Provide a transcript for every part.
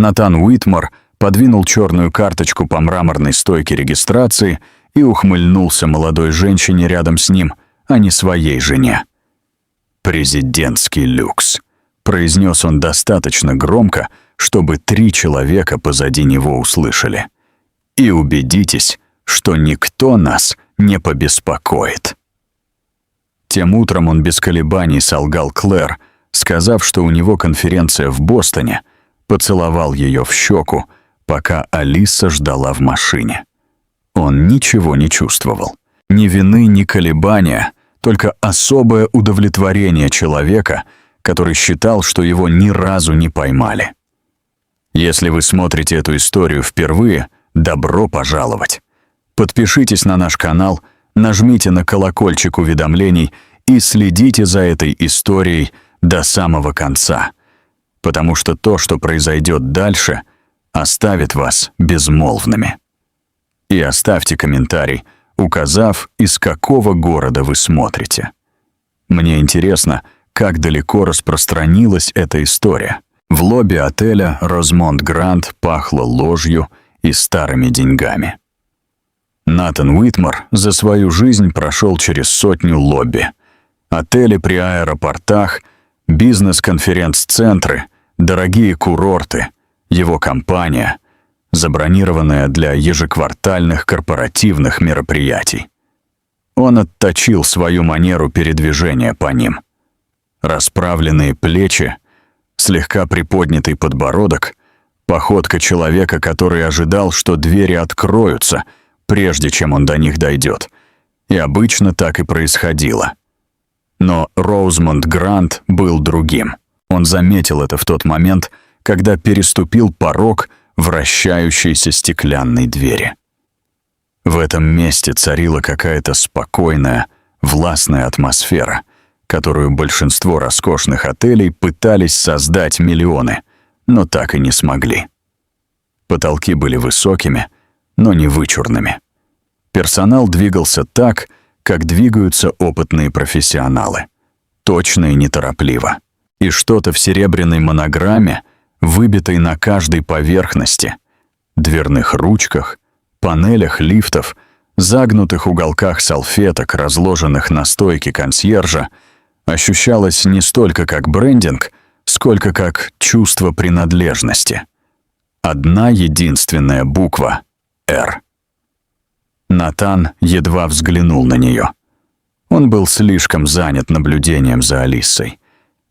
Натан Уитмор подвинул черную карточку по мраморной стойке регистрации и ухмыльнулся молодой женщине рядом с ним, а не своей жене. «Президентский люкс», — произнес он достаточно громко, чтобы 3 человека позади него услышали. «И убедитесь, что никто нас не побеспокоит». Тем утром он без колебаний солгал Клэр, сказав, что у него конференция в Бостоне, поцеловал ее в щеку, пока Алиса ждала в машине. Он ничего не чувствовал. Ни вины, ни колебания, только особое удовлетворение человека, который считал, что его ни разу не поймали. Если вы смотрите эту историю впервые, добро пожаловать. Подпишитесь на наш канал, нажмите на колокольчик уведомлений и следите за этой историей до самого конца, потому что то, что произойдет дальше, оставит вас безмолвными. И оставьте комментарий, указав, из какого города вы смотрите. Мне интересно, как далеко распространилась эта история. В лобби отеля Розмонд Гранд пахло ложью и старыми деньгами. Натан Уитмор за свою жизнь прошел через 100 лобби. Отели при аэропортах, бизнес-конференц-центры, дорогие курорты, его компания, забронированная для ежеквартальных корпоративных мероприятий. Он отточил свою манеру передвижения по ним. Расправленные плечи, слегка приподнятый подбородок, походка человека, который ожидал, что двери откроются, прежде чем он до них дойдет. И обычно так и происходило. Но Розмонд Грант был другим. Он заметил это в тот момент, когда переступил порог вращающейся стеклянной двери. В этом месте царила какая-то спокойная, властная атмосфера, которую большинство роскошных отелей пытались создать миллионы, но так и не смогли. Потолки были высокими, но не вычурными. Персонал двигался так, как двигаются опытные профессионалы, точно и неторопливо. И что-то в серебряной монограмме, выбитой на каждой поверхности, дверных ручках, панелях лифтов, загнутых уголках салфеток, разложенных на стойке консьержа, ощущалось не столько как брендинг, сколько как чувство принадлежности. Одна единственная буква — «Р». Натан едва взглянул на нее. Он был слишком занят наблюдением за Алисой.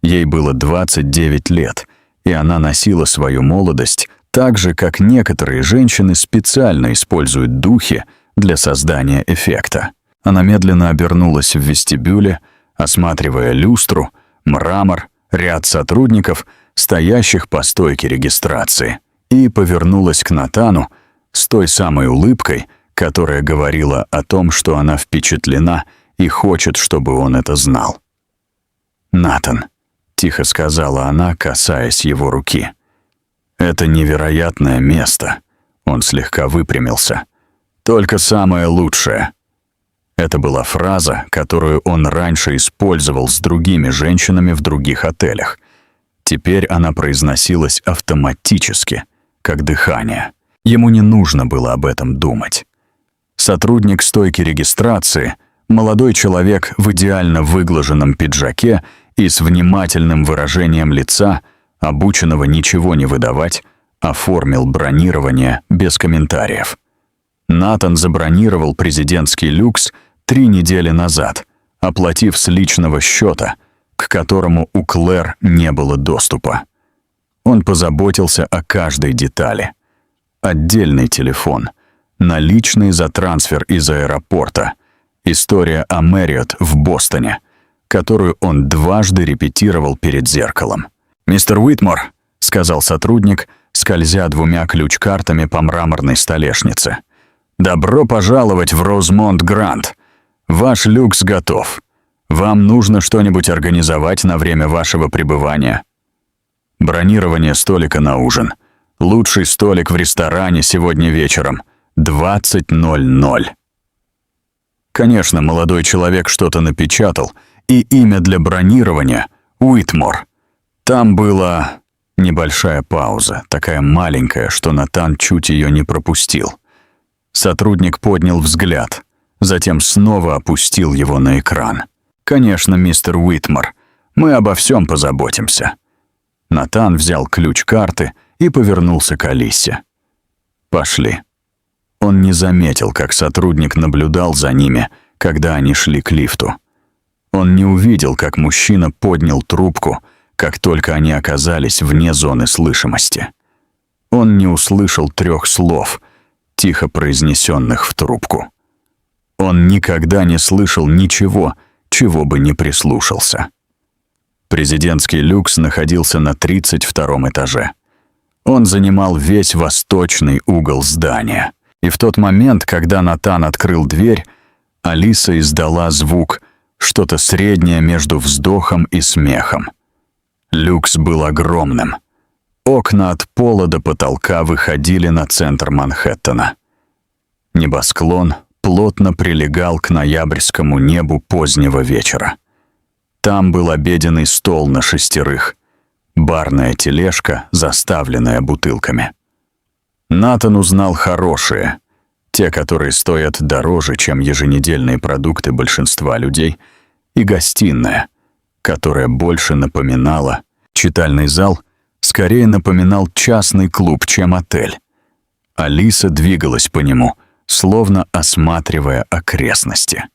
Ей было 29 лет, и она носила свою молодость так же, как некоторые женщины специально используют духи для создания эффекта. Она медленно обернулась в вестибюле, осматривая люстру, мрамор, ряд сотрудников, стоящих по стойке регистрации, и повернулась к Натану с той самой улыбкой, которая говорила о том, что она впечатлена и хочет, чтобы он это знал. «Натан», — тихо сказала она, касаясь его руки. «Это невероятное место». Он слегка выпрямился. «Только самое лучшее». Это была фраза, которую он раньше использовал с другими женщинами в других отелях. Теперь она произносилась автоматически, как дыхание. Ему не нужно было об этом думать. Сотрудник стойки регистрации, молодой человек в идеально выглаженном пиджаке и с внимательным выражением лица, обученного ничего не выдавать, оформил бронирование без комментариев. Натан забронировал президентский люкс 3 недели назад, оплатив с личного счета, к которому у Клэр не было доступа. Он позаботился о каждой детали. Отдельный телефон, наличные за трансфер из аэропорта, история о Мэриот в Бостоне, которую он дважды репетировал перед зеркалом. «Мистер Уитмор», — сказал сотрудник, скользя 2 ключ-картами по мраморной столешнице, «добро пожаловать в Розмонд Гранд. Ваш люкс готов. Вам нужно что-нибудь организовать на время вашего пребывания. Бронирование столика на ужин. Лучший столик в ресторане сегодня вечером. 20:00. Конечно, молодой человек что-то напечатал, и имя для бронирования — Уитмор. Там было Небольшая пауза, такая маленькая, что Натан чуть ее не пропустил. Сотрудник поднял взгляд, затем снова опустил его на экран. «Конечно, мистер Уитмор, мы обо всем позаботимся». Натан взял ключ карты и повернулся к Алисе. «Пошли». Он не заметил, как сотрудник наблюдал за ними, когда они шли к лифту. Он не увидел, как мужчина поднял трубку, как только они оказались вне зоны слышимости. Он не услышал 3 слов, тихо произнесенных в трубку. Он никогда не слышал ничего, чего бы не прислушался. Президентский люкс находился на 32-м этаже. Он занимал весь восточный угол здания. И в тот момент, когда Натан открыл дверь, Алиса издала звук, что-то среднее между вздохом и смехом. Люкс был огромным. Окна от пола до потолка выходили на центр Манхэттена. Небосклон плотно прилегал к ноябрьскому небу позднего вечера. Там был обеденный стол на 6, барная тележка, заставленная бутылками. Натан узнал хорошие, те, которые стоят дороже, чем еженедельные продукты большинства людей, и гостиная, которая больше напоминала читальный зал, скорее напоминал частный клуб, чем отель. Алиса двигалась по нему, словно осматривая окрестности.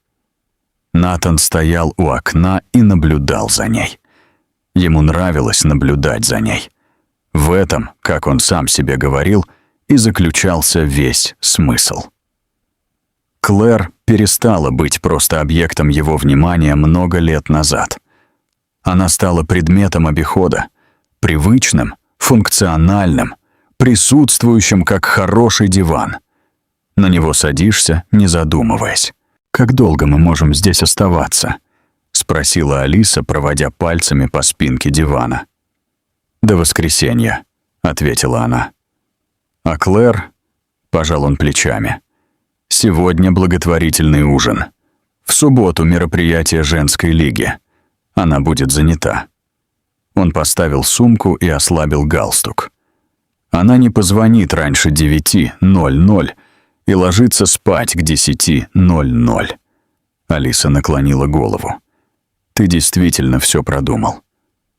Натан стоял у окна и наблюдал за ней. Ему нравилось наблюдать за ней. В этом, как он сам себе говорил, и заключался весь смысл. Клэр перестала быть просто объектом его внимания много лет назад. Она стала предметом обихода, привычным, функциональным, присутствующим как хороший диван. На него садишься, не задумываясь. «Как долго мы можем здесь оставаться?» — спросила Алиса, проводя пальцами по спинке дивана. «До воскресенья», — ответила она. «А Клэр?» — пожал он плечами. «Сегодня благотворительный ужин. В субботу мероприятие женской лиги. Она будет занята». Он поставил сумку и ослабил галстук. Она не позвонит раньше 9:00 и ложится спать к 10:00. Алиса наклонила голову. «Ты действительно все продумал».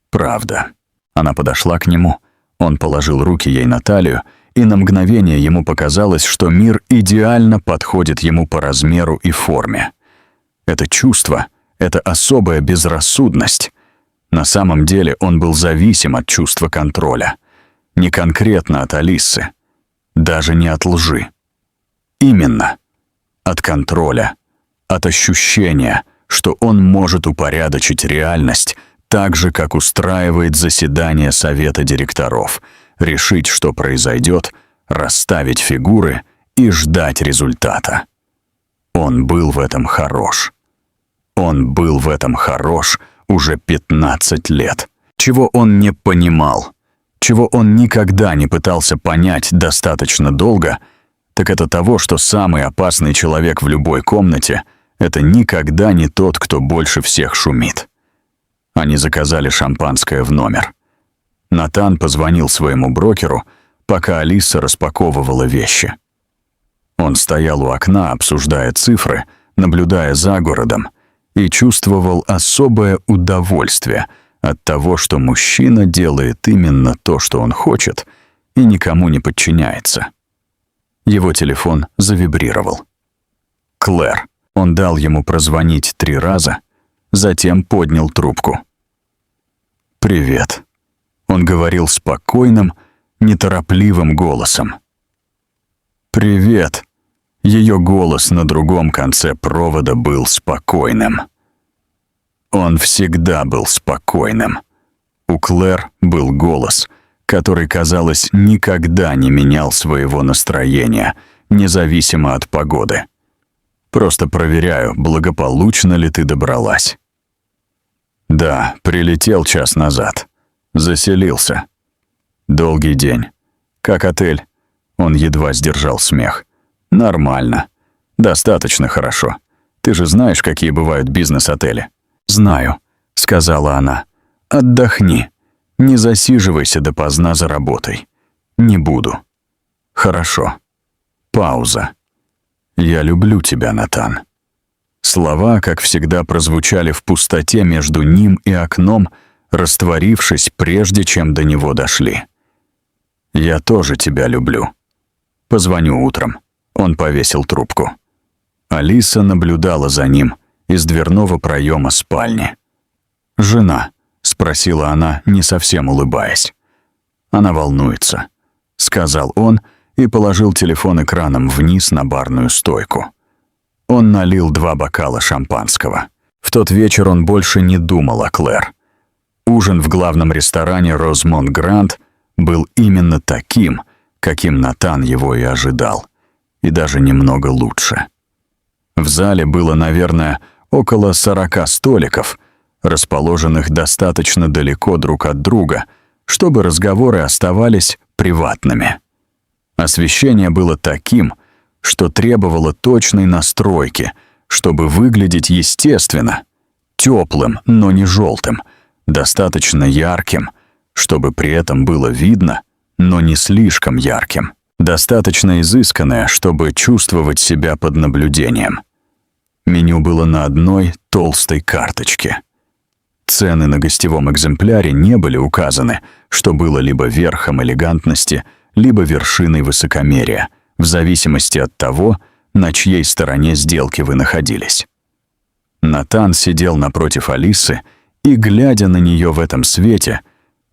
«Правда». Она подошла к нему, он положил руки ей на талию, и на мгновение ему показалось, что мир идеально подходит ему по размеру и форме. Это чувство, эта особая безрассудность. На самом деле он был зависим от чувства контроля. Не конкретно от Алисы, даже не от лжи. Именно от контроля, от ощущения, что он может упорядочить реальность так же, как устраивает заседание совета директоров, решить, что произойдет, расставить фигуры и ждать результата. Он был в этом хорош. Он был в этом хорош уже 15 лет. Чего он не понимал, чего он никогда не пытался понять достаточно долго, так это того, что самый опасный человек в любой комнате — это никогда не тот, кто больше всех шумит. Они заказали шампанское в номер. Натан позвонил своему брокеру, пока Алиса распаковывала вещи. Он стоял у окна, обсуждая цифры, наблюдая за городом, и чувствовал особое удовольствие от того, что мужчина делает именно то, что он хочет, и никому не подчиняется. Его телефон завибрировал. Клэр. Он дал ему прозвонить 3 раза, затем поднял трубку. «Привет». Он говорил спокойным, неторопливым голосом. «Привет». Ее голос на другом конце провода был спокойным. Он всегда был спокойным. У Клэр был голос, который, казалось, никогда не менял своего настроения, независимо от погоды. «Просто проверяю, благополучно ли ты добралась». «Да, прилетел час назад. Заселился. Долгий день. Как отель?» Он едва сдержал смех. «Нормально. Достаточно хорошо. Ты же знаешь, какие бывают бизнес-отели?» «Знаю», — сказала она. «Отдохни. Не засиживайся допоздна за работой. Не буду. Хорошо. Пауза. Я люблю тебя, Натан. Слова, как всегда, прозвучали в пустоте между ним и окном, растворившись, прежде чем до него дошли. Я тоже тебя люблю. Позвоню утром. Он повесил трубку. Алиса наблюдала за ним из дверного проема спальни. «Жена?» — спросила она, не совсем улыбаясь. «Она волнуется», — сказал он и положил телефон экраном вниз на барную стойку. Он налил 2 бокала шампанского. В тот вечер он больше не думал о Клэр. Ужин в главном ресторане «Розмонт Гранд» был именно таким, каким Натан его и ожидал, и даже немного лучше. В зале было, наверное, около 40 столиков, расположенных достаточно далеко друг от друга, чтобы разговоры оставались приватными. Освещение было таким, что требовало точной настройки, чтобы выглядеть естественно, теплым, но не желтым, достаточно ярким, чтобы при этом было видно, но не слишком ярким, достаточно изысканное, чтобы чувствовать себя под наблюдением. Меню было на одной толстой карточке. Цены на гостевом экземпляре не были указаны, что было либо верхом элегантности, либо вершиной высокомерия, в зависимости от того, на чьей стороне сделки вы находились. Натан сидел напротив Алисы и, глядя на нее в этом свете,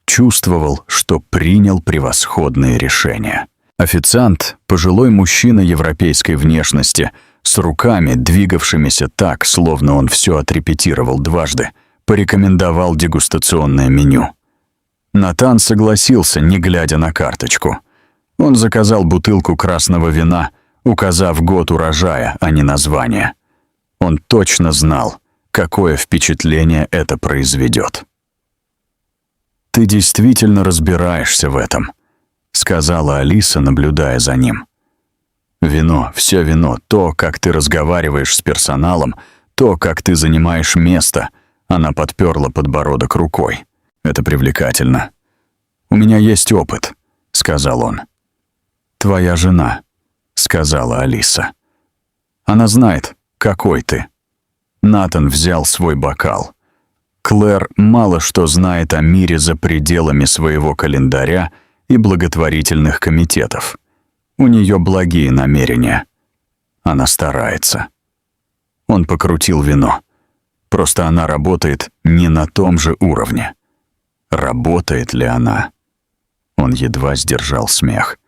чувствовал, что принял превосходное решение. Официант, пожилой мужчина европейской внешности, с руками, двигавшимися так, словно он все отрепетировал дважды, порекомендовал дегустационное меню. Натан согласился, не глядя на карточку. Он заказал бутылку красного вина, указав год урожая, а не название. Он точно знал, какое впечатление это произведет. «Ты действительно разбираешься в этом», — сказала Алиса, наблюдая за ним. «Вино, все вино, то, как ты разговариваешь с персоналом, то, как ты занимаешь место», — она подперла подбородок рукой. «Это привлекательно». «У меня есть опыт», — сказал он. «Твоя жена», — сказала Алиса. «Она знает, какой ты». Натан взял свой бокал. Клэр мало что знает о мире за пределами своего календаря и благотворительных комитетов. У нее благие намерения. Она старается. Он покрутил вино. Просто она работает не на том же уровне. Работает ли она? Он едва сдержал смех.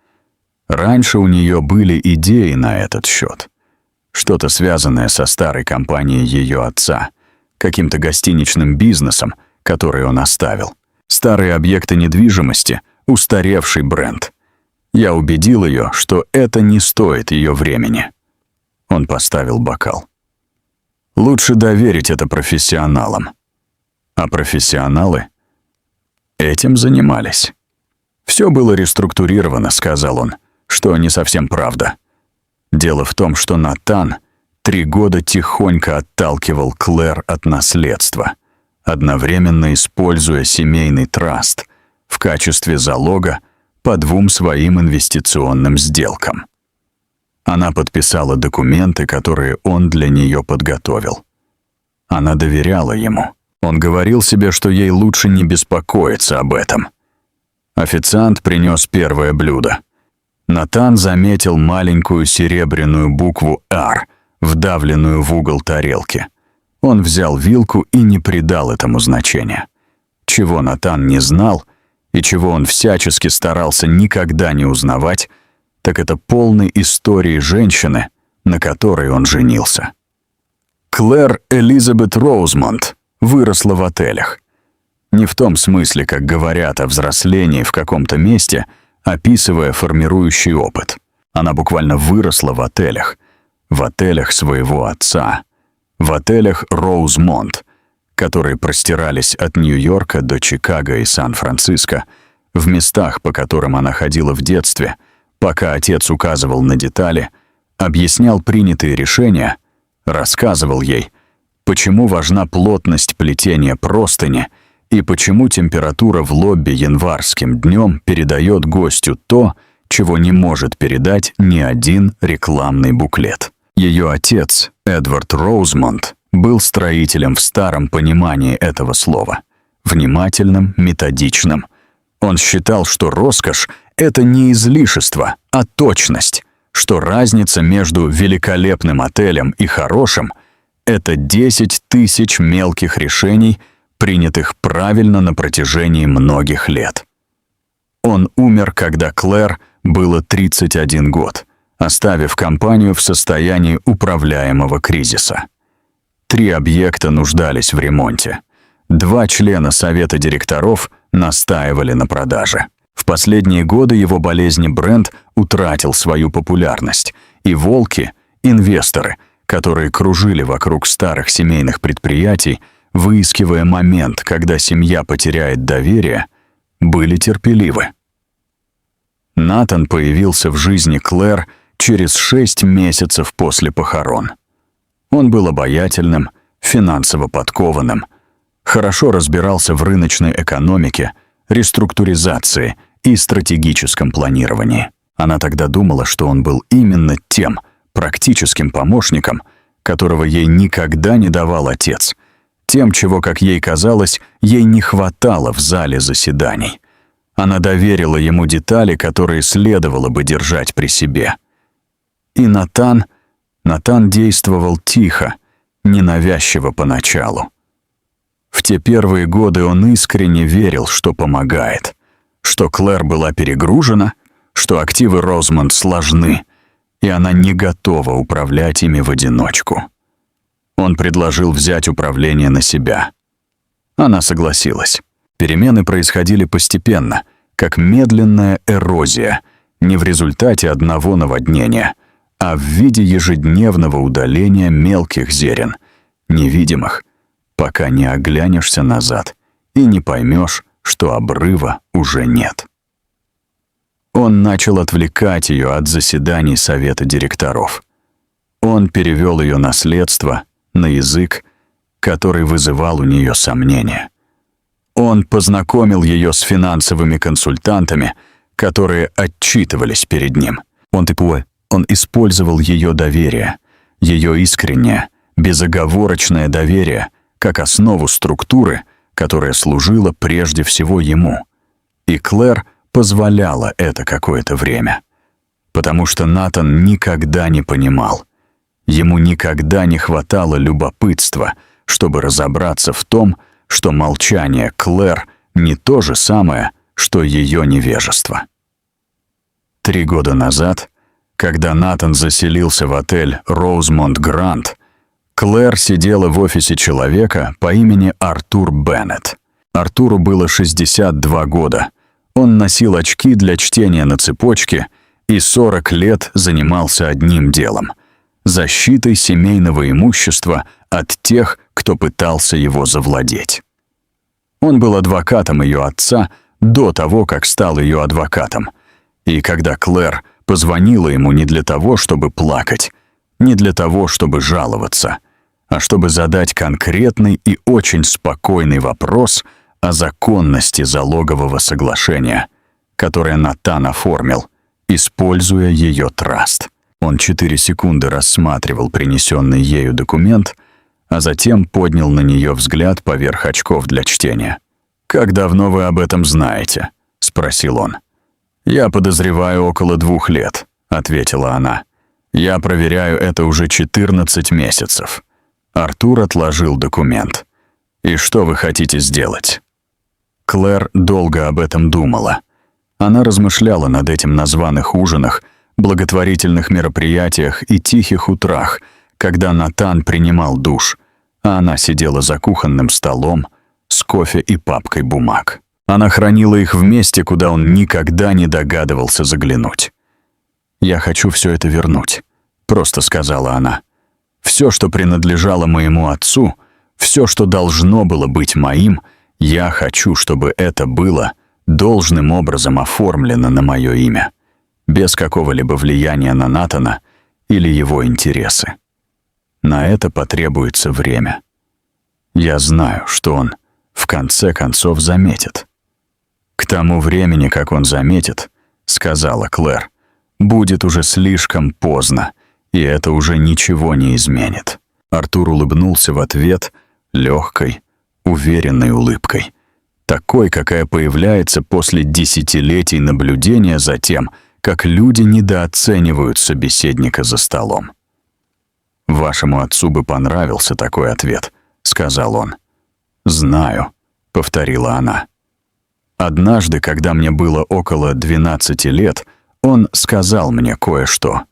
Раньше у нее были идеи на этот счет. Что-то связанное со старой компанией ее отца, каким-то гостиничным бизнесом, который он оставил. Старые объекты недвижимости, устаревший бренд. Я убедил ее, что это не стоит ее времени. Он поставил бокал. Лучше доверить это профессионалам. А профессионалы этим занимались. «Все было реструктурировано», — сказал он, что не совсем правда. Дело в том, что Натан 3 года тихонько отталкивал Клэр от наследства, одновременно используя семейный траст в качестве залога по 2 своим инвестиционным сделкам. Она подписала документы, которые он для нее подготовил. Она доверяла ему. Он говорил себе, что ей лучше не беспокоиться об этом. Официант принес первое блюдо. Натан заметил маленькую серебряную букву «Р», вдавленную в угол тарелки. Он взял вилку и не придал этому значения. Чего Натан не знал и чего он всячески старался никогда не узнавать, так это полной истории женщины, на которой он женился. Клэр Элизабет Роузмонт выросла в отелях. Не в том смысле, как говорят о взрослении в каком-то месте, описывая формирующий опыт. Она буквально выросла в отелях своего отца, в отелях Роузмонт, которые простирались от Нью-Йорка до Чикаго и Сан-Франциско, в местах, по которым она ходила в детстве, пока отец указывал на детали, объяснял принятые решения, рассказывал ей, почему важна плотность плетения простыни и почему температура в лобби январским днем передает гостю то, чего не может передать ни один рекламный буклет. Ее отец, Эдвард Роузмонд, был строителем в старом понимании этого слова, внимательным, методичным. Он считал, что роскошь — это не излишество, а точность, что разница между великолепным отелем и хорошим — это 10 тысяч мелких решений, принятых правильно на протяжении многих лет. Он умер, когда Клэр было 31 год, оставив компанию в состоянии управляемого кризиса. 3 объекта нуждались в ремонте. 2 члена совета директоров настаивали на продаже. В последние годы его болезни бренд утратил свою популярность, и волки, инвесторы, которые кружили вокруг старых семейных предприятий, выискивая момент, когда семья потеряет доверие, были терпеливы. Натан появился в жизни Клэр через 6 месяцев после похорон. Он был обаятельным, финансово подкованным, хорошо разбирался в рыночной экономике, реструктуризации и стратегическом планировании. Она тогда думала, что он был именно тем практическим помощником, которого ей никогда не давал отец, тем, чего, как ей казалось, ей не хватало в зале заседаний. Она доверила ему детали, которые следовало бы держать при себе. И Натан действовал тихо, ненавязчиво поначалу. В те первые годы он искренне верил, что помогает, что Клэр была перегружена, что активы Роузмонд сложны, и она не готова управлять ими в одиночку. Он предложил взять управление на себя. Она согласилась. Перемены происходили постепенно, как медленная эрозия, не в результате одного наводнения, а в виде ежедневного удаления мелких зерен, невидимых, пока не оглянешься назад и не поймешь, что обрыва уже нет. Он начал отвлекать ее от заседаний совета директоров. Он перевел ее наследство на язык, который вызывал у нее сомнения. Он познакомил ее с финансовыми консультантами, которые отчитывались перед ним. Он использовал ее доверие, ее искреннее, безоговорочное доверие, как основу структуры, которая служила прежде всего ему. И Клэр позволяла это какое-то время, потому что Натан никогда не понимал. Ему никогда не хватало любопытства, чтобы разобраться в том, что молчание Клэр не то же самое, что ее невежество. 3 года назад, когда Натан заселился в отель Роузмонд Гранд, Клэр сидела в офисе человека по имени Артур Беннет. Артуру было 62 года. Он носил очки для чтения на цепочке и 40 лет занимался одним делом — защитой семейного имущества от тех, кто пытался его завладеть. Он был адвокатом ее отца до того, как стал ее адвокатом. И когда Клэр позвонила ему не для того, чтобы плакать, не для того, чтобы жаловаться, а чтобы задать конкретный и очень спокойный вопрос о законности залогового соглашения, которое Натан оформил, используя ее траст. Он 4 секунды рассматривал принесенный ею документ, а затем поднял на нее взгляд поверх очков для чтения. «Как давно вы об этом знаете?» — спросил он. «Я подозреваю, около 2 лет», — ответила она. «Я проверяю это уже 14 месяцев». Артур отложил документ. «И что вы хотите сделать?» Клэр долго об этом думала. Она размышляла над этим на званых ужинах, благотворительных мероприятиях и тихих утрах, когда Натан принимал душ, а она сидела за кухонным столом с кофе и папкой бумаг. Она хранила их в месте, куда он никогда не догадывался заглянуть. «Я хочу все это вернуть», — просто сказала она. «Все, что принадлежало моему отцу, все, что должно было быть моим, я хочу, чтобы это было должным образом оформлено на мое имя, без какого-либо влияния на Натана или его интересы. На это потребуется время. Я знаю, что он в конце концов заметит. «К тому времени, как он заметит, — сказала Клэр, — будет уже слишком поздно, и это уже ничего не изменит». Артур улыбнулся в ответ легкой, уверенной улыбкой, такой, какая появляется после десятилетий наблюдения за тем, как люди недооценивают собеседника за столом. «Вашему отцу бы понравился такой ответ», — сказал он. «Знаю», — повторила она. «Однажды, когда мне было около 12 лет, он сказал мне кое-что,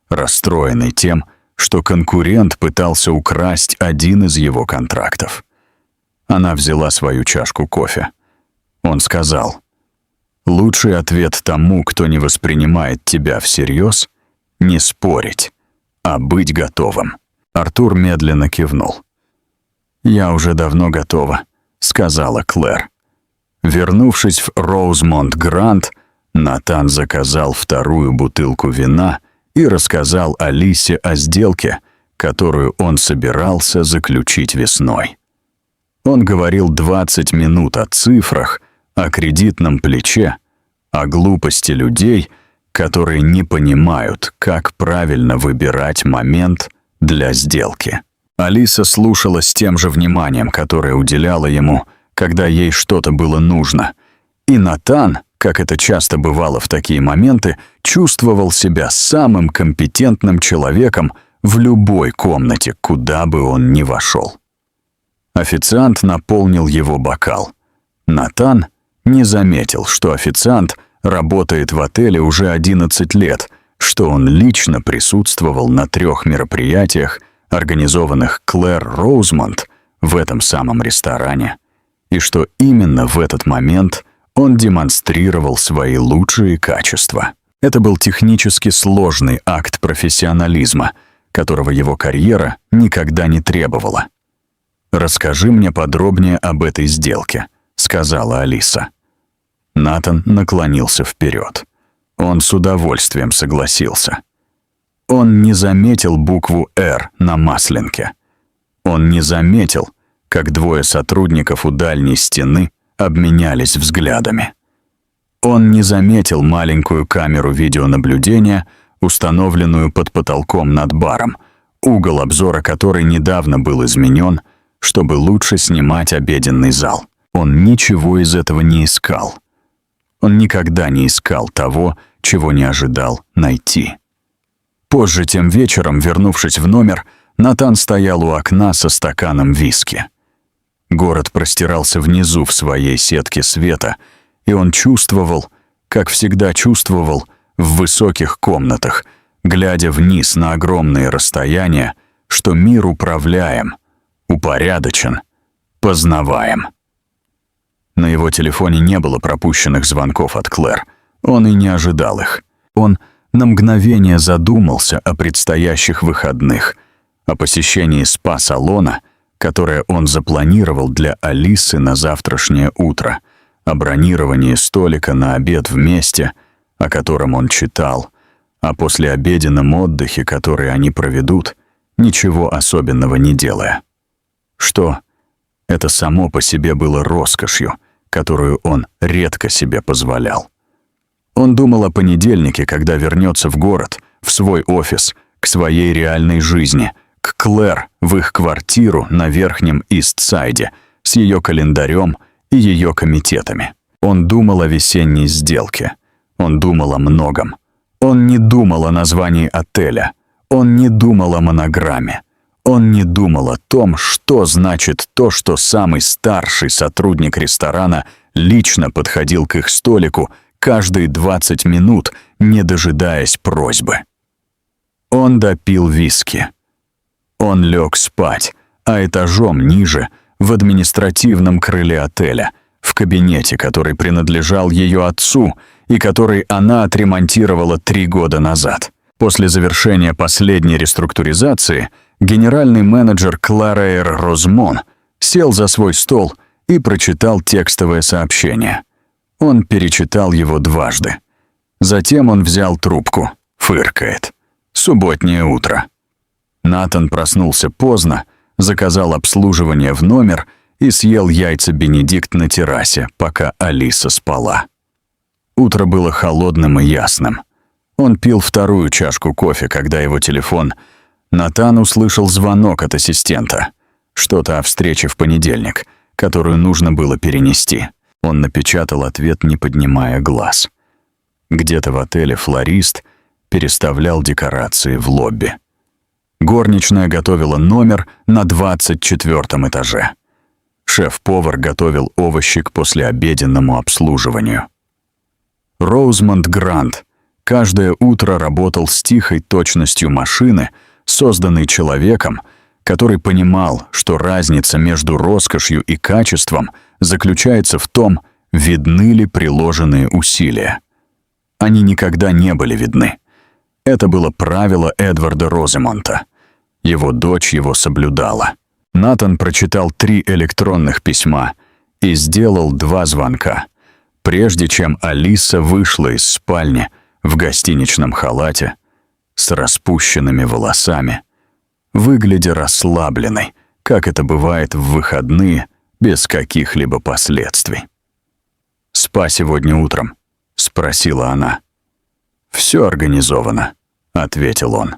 расстроенный тем, что конкурент пытался украсть один из его контрактов». Она взяла свою чашку кофе. Он сказал: «Лучший ответ тому, кто не воспринимает тебя всерьез, не спорить, а быть готовым». Артур медленно кивнул. «Я уже давно готова», — сказала Клэр. Вернувшись в Роузмонт Гранд, Натан заказал вторую бутылку вина и рассказал Алисе о сделке, которую он собирался заключить весной. Он говорил 20 минут о цифрах, о кредитном плече, о глупости людей, которые не понимают, как правильно выбирать момент для сделки. Алиса слушала с тем же вниманием, которое уделяла ему, когда ей что-то было нужно. И Натан, как это часто бывало в такие моменты, чувствовал себя самым компетентным человеком в любой комнате, куда бы он ни вошел. Официант наполнил его бокал. Натан не заметил, что официант работает в отеле уже 11 лет, что он лично присутствовал на 3 мероприятиях, организованных Клэр Роузмонт в этом самом ресторане, и что именно в этот момент он демонстрировал свои лучшие качества. Это был технически сложный акт профессионализма, которого его карьера никогда не требовала. «Расскажи мне подробнее об этой сделке», — сказала Алиса. Натан наклонился вперед. Он с удовольствием согласился. Он не заметил букву «Р» на Масленке. Он не заметил, как 2 сотрудников у дальней стены обменялись взглядами. Он не заметил маленькую камеру видеонаблюдения, установленную под потолком над баром, угол обзора которой недавно был изменен, чтобы лучше снимать обеденный зал. Он ничего из этого не искал. Он никогда не искал того, чего не ожидал найти. Позже тем вечером, вернувшись в номер, Натан стоял у окна со стаканом виски. Город простирался внизу в своей сетке света, и он чувствовал, как всегда чувствовал, в высоких комнатах, глядя вниз на огромные расстояния, что мир управляем, упорядочен, познаваем. На его телефоне не было пропущенных звонков от Клэр. Он и не ожидал их. Он на мгновение задумался о предстоящих выходных, о посещении спа-салона, которое он запланировал для Алисы на завтрашнее утро, о бронировании столика на обед вместе, о котором он читал, о послеобеденном отдыхе, который они проведут, ничего особенного не делая. Что? Это само по себе было роскошью, которую он редко себе позволял. Он думал о понедельнике, когда вернется в город, в свой офис, к своей реальной жизни, к Клэр в их квартиру на Верхнем Ист-Сайде с ее календарем и ее комитетами. Он думал о весенней сделке. Он думал о многом. Он не думал о названии отеля. Он не думал о монограмме. Он не думал о том, что значит то, что самый старший сотрудник ресторана лично подходил к их столику каждые 20 минут, не дожидаясь просьбы. Он допил виски. Он лег спать, а этажом ниже, в административном крыле отеля, в кабинете, который принадлежал ее отцу и который она отремонтировала 3 года назад. После завершения последней реструктуризации генеральный менеджер Клареер Розмон сел за свой стол и прочитал текстовое сообщение. Он перечитал его дважды. Затем он взял трубку. Фыркает. Субботнее утро. Натан проснулся поздно, заказал обслуживание в номер и съел яйца Бенедикт на террасе, пока Алиса спала. Утро было холодным и ясным. Он пил вторую чашку кофе, когда его телефон... Натан услышал звонок от ассистента. Что-то о встрече в понедельник, которую нужно было перенести. Он напечатал ответ, не поднимая глаз. Где-то в отеле флорист переставлял декорации в лобби. Горничная готовила номер на 24-м этаже. Шеф-повар готовил овощи к послеобеденному обслуживанию. Роузмонд Грант каждое утро работал с тихой точностью машины, созданной человеком, который понимал, что разница между роскошью и качеством заключается в том, видны ли приложенные усилия. Они никогда не были видны. Это было правило Эдварда Роземонта. Его дочь его соблюдала. Натан прочитал 3 электронных письма и сделал 2 звонка, прежде чем Алиса вышла из спальни в гостиничном халате с распущенными волосами, выглядя расслабленной, как это бывает в выходные, без каких-либо последствий. «Спа сегодня утром?» — спросила она. «Всё организовано», — ответил он.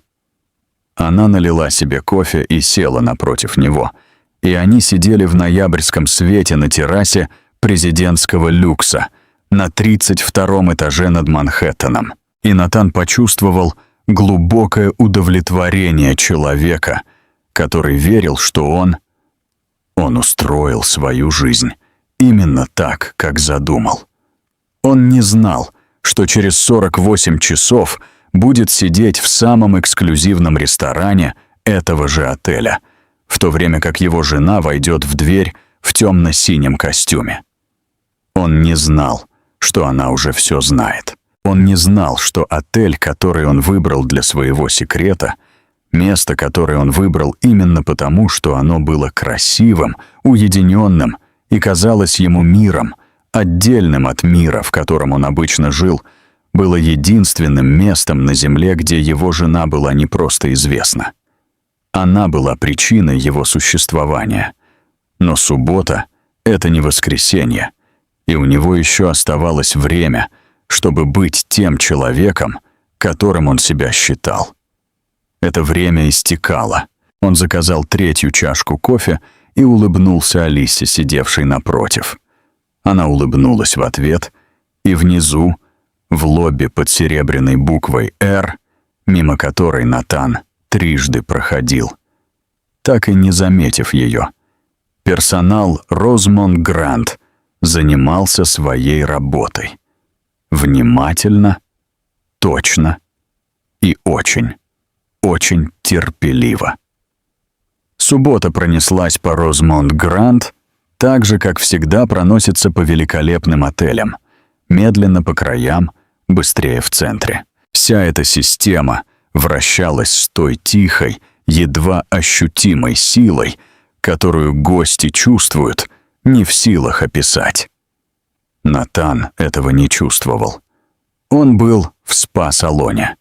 Она налила себе кофе и села напротив него, и они сидели в ноябрьском свете на террасе президентского люкса на 32-м этаже над Манхэттеном. И Натан почувствовал глубокое удовлетворение человека, который верил, что он устроил свою жизнь именно так, как задумал. Он не знал, что через 48 часов будет сидеть в самом эксклюзивном ресторане этого же отеля, в то время как его жена войдет в дверь в темно-синем костюме. Он не знал, что она уже все знает. Он не знал, что отель, который он выбрал для своего секрета, место, которое он выбрал именно потому, что оно было красивым, уединенным и казалось ему миром, отдельным от мира, в котором он обычно жил, было единственным местом на земле, где его жена была не просто известна. Она была причиной его существования. Но суббота — это не воскресенье, и у него еще оставалось время, чтобы быть тем человеком, которым он себя считал. Это время истекало. Он заказал 3-ю чашку кофе и улыбнулся Алисе, сидевшей напротив. Она улыбнулась в ответ, и внизу, в лобби под серебряной буквой «Р», мимо которой Натан трижды проходил, так и не заметив ее, персонал Розмонд Грант занимался своей работой. Внимательно, точно и очень, очень терпеливо. Суббота пронеслась по Розмонд Грант так же, как всегда проносится по великолепным отелям, медленно по краям, быстрее в центре. Вся эта система вращалась с той тихой, едва ощутимой силой, которую гости чувствуют, не в силах описать. Натан этого не чувствовал. Он был в спа-салоне.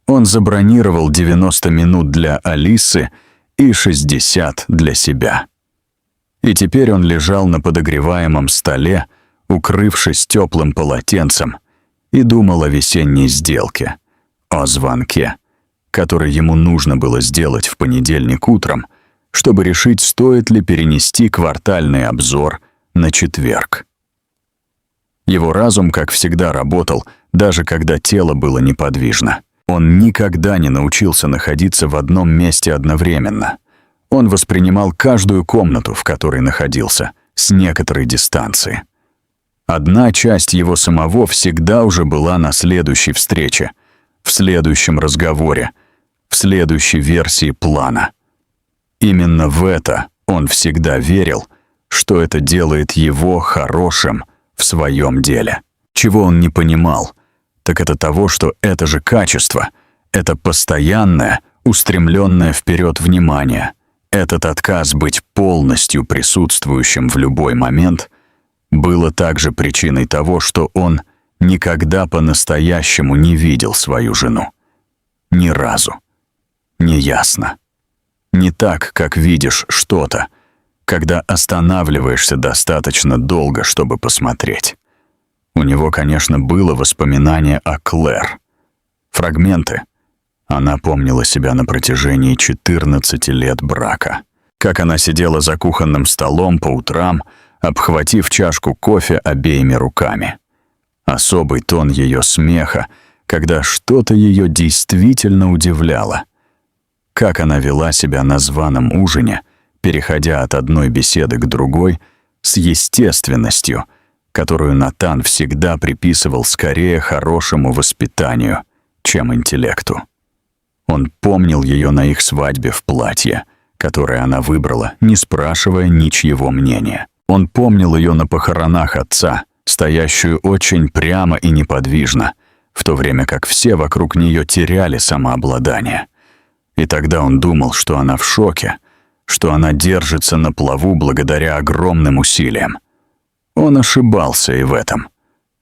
Он забронировал 90 минут для Алисы и 60 для себя. И теперь он лежал на подогреваемом столе, укрывшись теплым полотенцем, и думал о весенней сделке, о звонке, который ему нужно было сделать в понедельник утром, чтобы решить, стоит ли перенести квартальный обзор на четверг. Его разум, как всегда, работал, даже когда тело было неподвижно. Он никогда не научился находиться в одном месте одновременно. Он воспринимал каждую комнату, в которой находился, с некоторой дистанции. Одна часть его самого всегда уже была на следующей встрече, в следующем разговоре, в следующей версии плана. Именно в это он всегда верил, что это делает его хорошим в своем деле. Чего он не понимал, так это того, что это же качество, это постоянное, устремленное вперед внимание, этот отказ быть полностью присутствующим в любой момент было также причиной того, что он никогда по-настоящему не видел свою жену. Ни разу. Неясно. Не так, как видишь что-то, когда останавливаешься достаточно долго, чтобы посмотреть. У него, конечно, было воспоминание о Клэр. Фрагменты. Она помнила себя на протяжении 14 лет брака. Как она сидела за кухонным столом по утрам, обхватив чашку кофе обеими руками. Особый тон ее смеха, когда что-то ее действительно удивляло. Как она вела себя на званом ужине, переходя от одной беседы к другой, с естественностью, которую Натан всегда приписывал скорее хорошему воспитанию, чем интеллекту. Он помнил ее на их свадьбе в платье, которое она выбрала, не спрашивая ничьего мнения. Он помнил ее на похоронах отца, стоящую очень прямо и неподвижно, в то время как все вокруг нее теряли самообладание. И тогда он думал, что она в шоке, что она держится на плаву благодаря огромным усилиям. Он ошибался и в этом.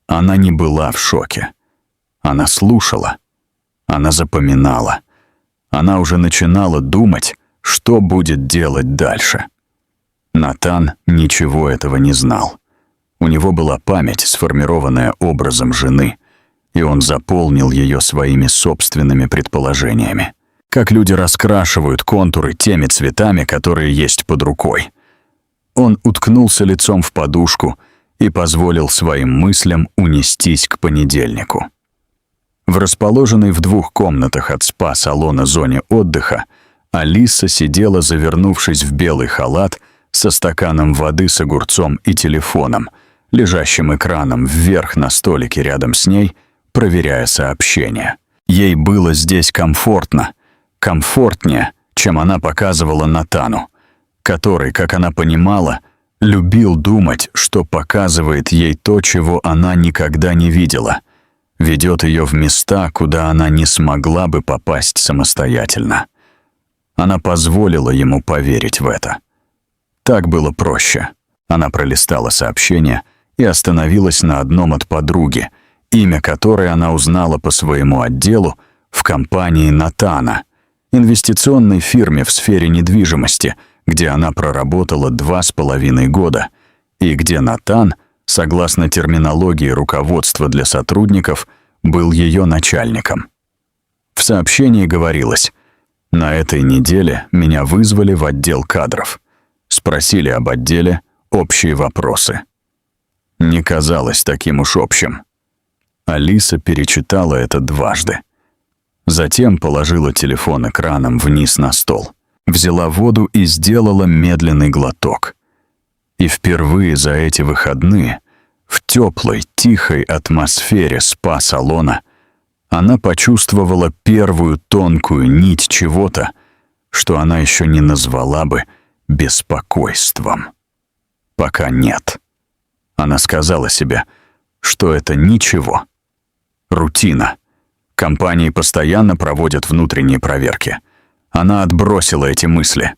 Она не была в шоке. Она слушала. Она запоминала. Она уже начинала думать, что будет делать дальше. Натан ничего этого не знал. У него была память, сформированная образом жены, и он заполнил ее своими собственными предположениями. Как люди раскрашивают контуры теми цветами, которые есть под рукой. Он уткнулся лицом в подушку и позволил своим мыслям унестись к понедельнику. В расположенной в 2 комнатах от спа-салона зоне отдыха Алиса сидела, завернувшись в белый халат, со стаканом воды с огурцом и телефоном, лежащим экраном вверх на столике рядом с ней, проверяя сообщения. Ей было здесь комфортно, комфортнее, чем она показывала Натану, который, как она понимала, любил думать, что показывает ей то, чего она никогда не видела, ведет ее в места, куда она не смогла бы попасть самостоятельно. Она позволила ему поверить в это. Так было проще. Она пролистала сообщение и остановилась на одном от подруги, имя которой она узнала по своему отделу в компании Натана, инвестиционной фирме в сфере недвижимости, где она проработала 2,5 года, и где Натан, согласно терминологии руководства для сотрудников, был ее начальником. В сообщении говорилось: «На этой неделе меня вызвали в отдел кадров. Спросили об отделе, общие вопросы». Не казалось таким уж общим. Алиса перечитала это дважды. Затем положила телефон экраном вниз на стол, взяла воду и сделала медленный глоток. И впервые за эти выходные, в теплой, тихой атмосфере спа-салона, она почувствовала первую тонкую нить чего-то, что она еще не назвала бы беспокойством. Пока нет. Она сказала себе, что это ничего. Рутина. Компании постоянно проводят внутренние проверки. Она отбросила эти мысли.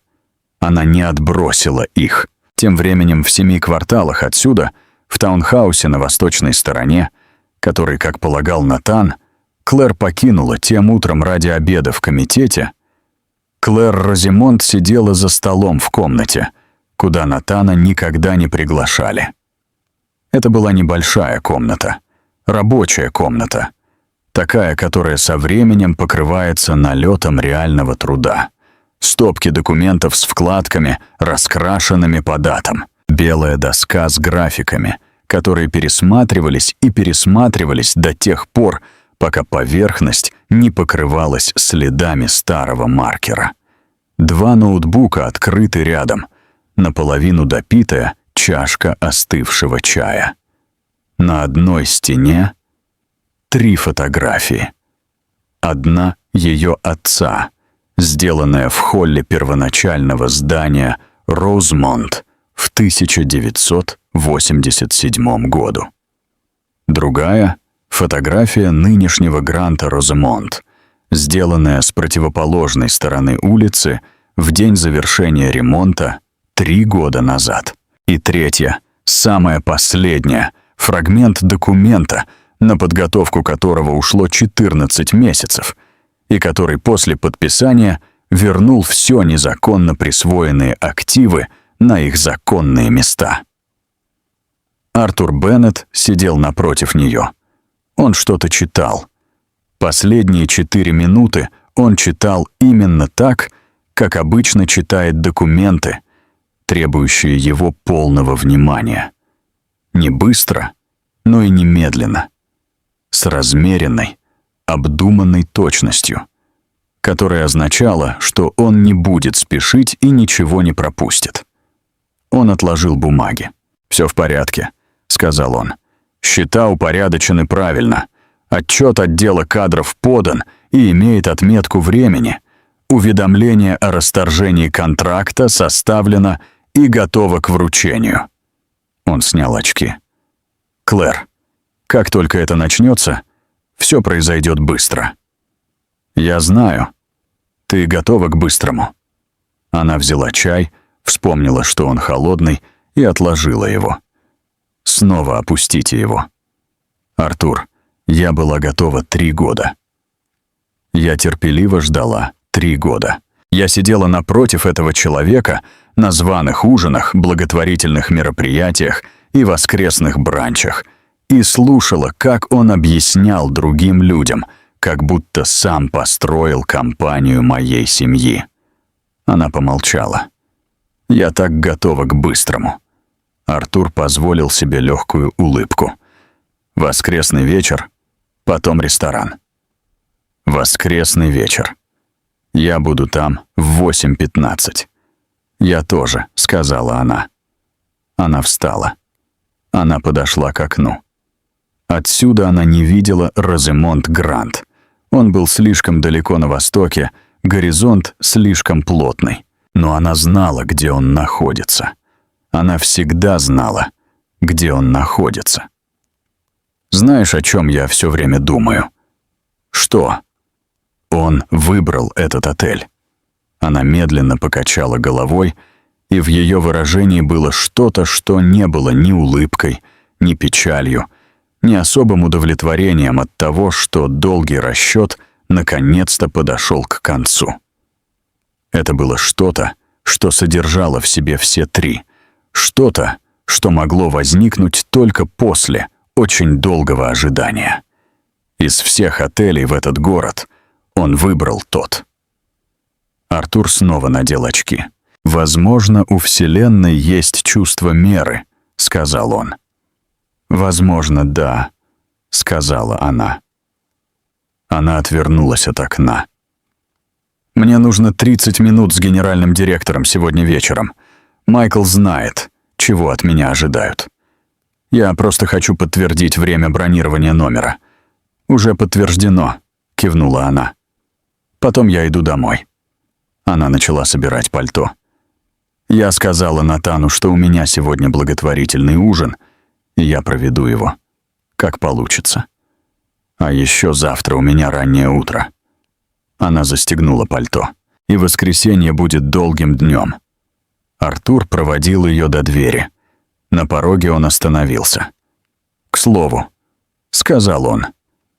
Она не отбросила их. Тем временем в 7 кварталах отсюда, в таунхаусе на восточной стороне, который, как полагал Натан, Клэр покинула тем утром ради обеда в комитете, Клэр Розимонт сидела за столом в комнате, куда Натана никогда не приглашали. Это была небольшая комната, рабочая комната, такая, которая со временем покрывается налетом реального труда. Стопки документов с вкладками, раскрашенными по датам, белая доска с графиками, которые пересматривались и пересматривались до тех пор, пока поверхность не покрывалась следами старого маркера. 2 ноутбука открыты рядом, наполовину допитая чашка остывшего чая. На одной стене 3 фотографии. Одна ее отца, сделанная в холле первоначального здания Розмонт в 1987 году. Другая — фотография нынешнего Гранта Розмонт, сделанная с противоположной стороны улицы в день завершения ремонта 3 года назад. И третья, самая последняя, фрагмент документа, на подготовку которого ушло 14 месяцев, и который после подписания вернул все незаконно присвоенные активы на их законные места. Артур Беннет сидел напротив нее. Он что-то читал. Последние 4 минуты он читал именно так, как обычно читает документы, требующие его полного внимания. Не быстро, но и не медленно. С размеренной, обдуманной точностью, которая означала, что он не будет спешить и ничего не пропустит. Он отложил бумаги. «Все в порядке», — сказал он. «Счета упорядочены правильно. Отчет отдела кадров подан и имеет отметку времени. Уведомление о расторжении контракта составлено и готово к вручению». Он снял очки. «Клэр, как только это начнется, все произойдет быстро». «Я знаю. Ты готова к быстрому?» Она взяла чай, вспомнила, что он холодный, и отложила его. «Снова опустите его. Артур, я была готова 3 года. Я терпеливо ждала 3 года. Я сидела напротив этого человека на званых ужинах, благотворительных мероприятиях и воскресных бранчах и слушала, как он объяснял другим людям, как будто сам построил компанию моей семьи». Она помолчала. «Я так готова к быстрому». Артур позволил себе легкую улыбку. «Воскресный вечер, потом ресторан». «Воскресный вечер. Я буду там в 8:15. «Я тоже», — сказала она. Она встала. Она подошла к окну. Отсюда она не видела Роземонт-Гранд. Он был слишком далеко на востоке, горизонт слишком плотный. Но она знала, где он находится. Она всегда знала, где он находится. «Знаешь, о чем я все время думаю?» «Что?» «Он выбрал этот отель». Она медленно покачала головой, и в ее выражении было что-то, что не было ни улыбкой, ни печалью, ни особым удовлетворением от того, что долгий расчет наконец-то подошел к концу. Это было что-то, что содержало в себе все 3. Что-то, что могло возникнуть только после очень долгого ожидания. Из всех отелей в этот город он выбрал тот. Артур снова надел очки. «Возможно, у Вселенной есть чувство меры», — сказал он. «Возможно, да», — сказала она. Она отвернулась от окна. «Мне нужно 30 минут с генеральным директором сегодня вечером. Майкл знает, чего от меня ожидают. Я просто хочу подтвердить время бронирования номера». «Уже подтверждено», — кивнула она. «Потом я иду домой». Она начала собирать пальто. «Я сказала Натану, что у меня сегодня благотворительный ужин, и я проведу его, как получится. А еще завтра у меня раннее утро». Она застегнула пальто. «И воскресенье будет долгим днем». Артур проводил ее до двери. На пороге он остановился. «К слову», — сказал он,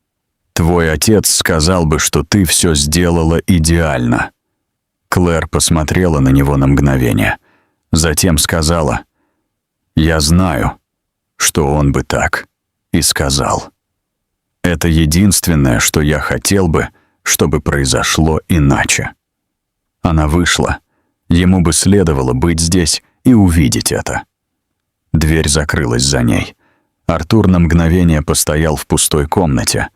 — «твой отец сказал бы, что ты все сделала идеально». Клэр посмотрела на него на мгновение. Затем сказала: «Я знаю, что он бы так и сказал. Это единственное, что я хотел бы, чтобы произошло иначе». Она вышла. Ему бы следовало быть здесь и увидеть это. Дверь закрылась за ней. Артур на мгновение постоял в пустой комнате.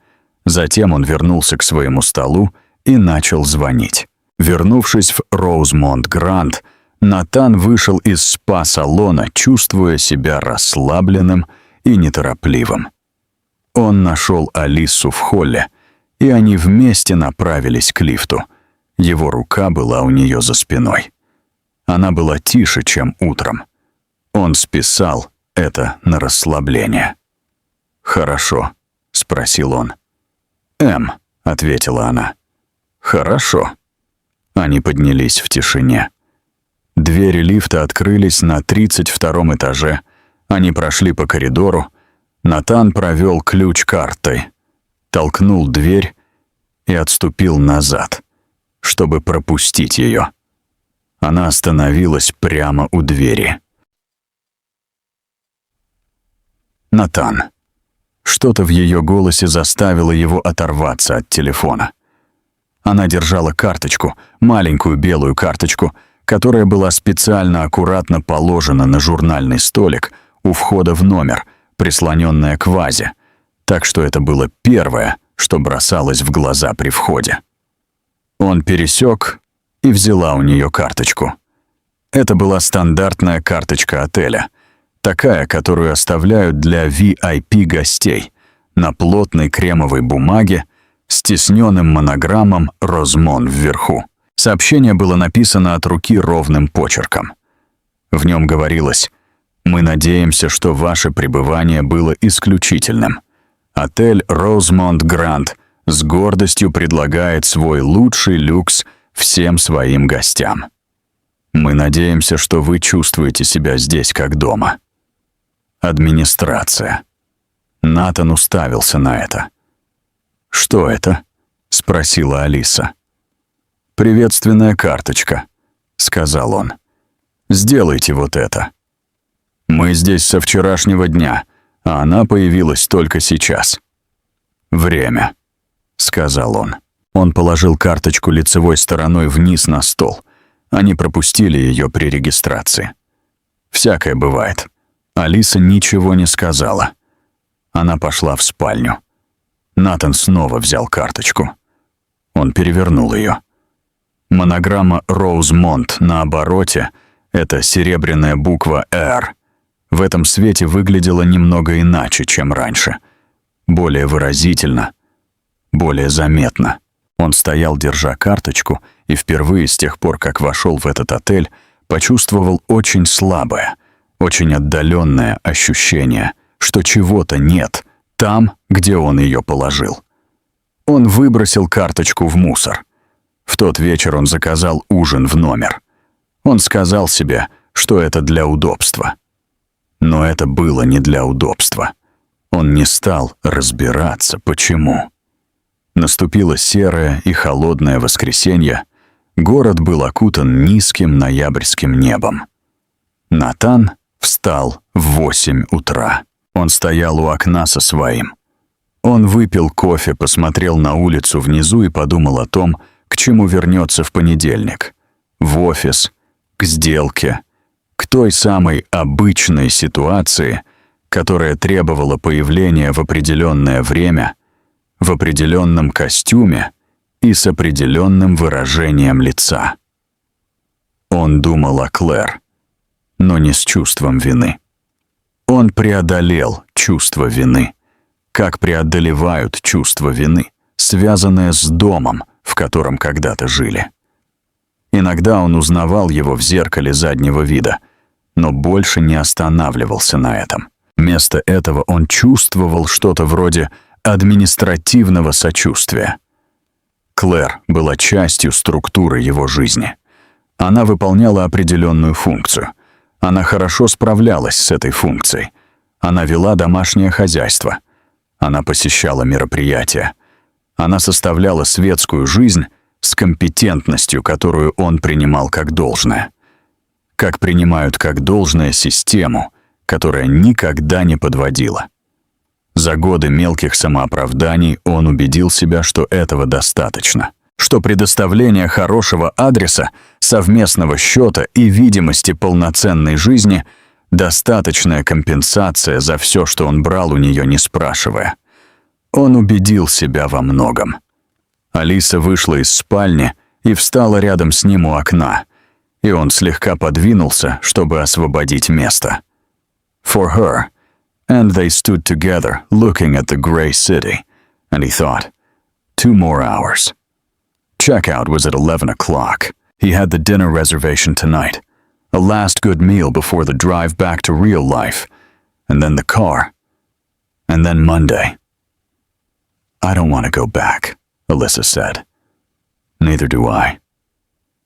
Затем он вернулся к своему столу и начал звонить. Вернувшись в Роузмонт-Гранд, Натан вышел из спа-салона, чувствуя себя расслабленным и неторопливым. Он нашел Алису в холле, и они вместе направились к лифту. Его рука была у нее за спиной. Она была тише, чем утром. Он списал это на расслабление. «Хорошо», — спросил он. — ответила она. «Хорошо». Они поднялись в тишине. Двери лифта открылись на 32-м этаже. Они прошли по коридору. Натан провел ключ картой, толкнул дверь и отступил назад, чтобы пропустить ее. Она остановилась прямо у двери. Натан. Что-то в ее голосе заставило его оторваться от телефона. Она держала карточку, маленькую белую карточку, которая была специально аккуратно положена на журнальный столик у входа в номер, прислоненная к вазе, так что это было первое, что бросалось в глаза при входе. Он пересек и взяла у нее карточку. Это была стандартная карточка отеля, такая, которую оставляют для VIP-гостей, на плотной кремовой бумаге с тисненным монограммом «Розмон» вверху. Сообщение было написано от руки ровным почерком. В нем говорилось: «Мы надеемся, что ваше пребывание было исключительным. Отель «Розмонт Гранд» с гордостью предлагает свой лучший люкс всем своим гостям. Мы надеемся, что вы чувствуете себя здесь как дома». Администрация. Натан уставился на это. «Что это?» — спросила Алиса. «Приветственная карточка», — сказал он. «Сделайте вот это. Мы здесь со вчерашнего дня, а она появилась только сейчас». «Время», — сказал он. Он положил карточку лицевой стороной вниз на стол. Они пропустили ее при регистрации. Всякое бывает. Алиса ничего не сказала. Она пошла в спальню. Натан снова взял карточку. Он перевернул ее. Монограмма «Роузмонт» на обороте — это серебряная буква «Р». В этом свете выглядела немного иначе, чем раньше. Более выразительно, более заметно. Он стоял, держа карточку, и впервые с тех пор, как вошел в этот отель, почувствовал очень слабое, очень отдаленное ощущение, что чего-то нет там, где он ее положил. Он выбросил карточку в мусор. В тот вечер он заказал ужин в номер. Он сказал себе, что это для удобства. Но это было не для удобства. Он не стал разбираться, почему. Наступило серое и холодное воскресенье. Город был окутан низким ноябрьским небом. Натан встал в 8 утра. Он стоял у окна со своим. Он выпил кофе, посмотрел на улицу внизу и подумал о том, к чему вернется в понедельник. В офис, к сделке, к той самой обычной ситуации, которая требовала появления в определенное время, в определенном костюме и с определенным выражением лица. Он думал о Клэр, но не с чувством вины. Он преодолел чувство вины, как преодолевают чувство вины, связанное с домом, в котором когда-то жили. Иногда он узнавал его в зеркале заднего вида, но больше не останавливался на этом. Вместо этого он чувствовал что-то вроде административного сочувствия. Клэр была частью структуры его жизни. Она выполняла определенную функцию. Она хорошо справлялась с этой функцией. Она вела домашнее хозяйство. Она посещала мероприятия. Она составляла светскую жизнь с компетентностью, которую он принимал как должное. Как принимают как должное систему, которая никогда не подводила. За годы мелких самооправданий он убедил себя, что этого достаточно. Что предоставление хорошего адреса, совместного счета и видимости полноценной жизни — достаточная компенсация за все, что он брал у нее, не спрашивая. Он убедил себя во многом. Алиса вышла из спальни и встала рядом с ним у окна, и он слегка подвинулся, чтобы освободить место. For her, and they stood together, looking at the gray city, and he thought, 2 more hours. Checkout was at 11 o'clock. He had the dinner reservation tonight, a last good meal before the drive back to real life, and then the car, and then Monday. I don't want to go back, Alyssa said. Neither do I,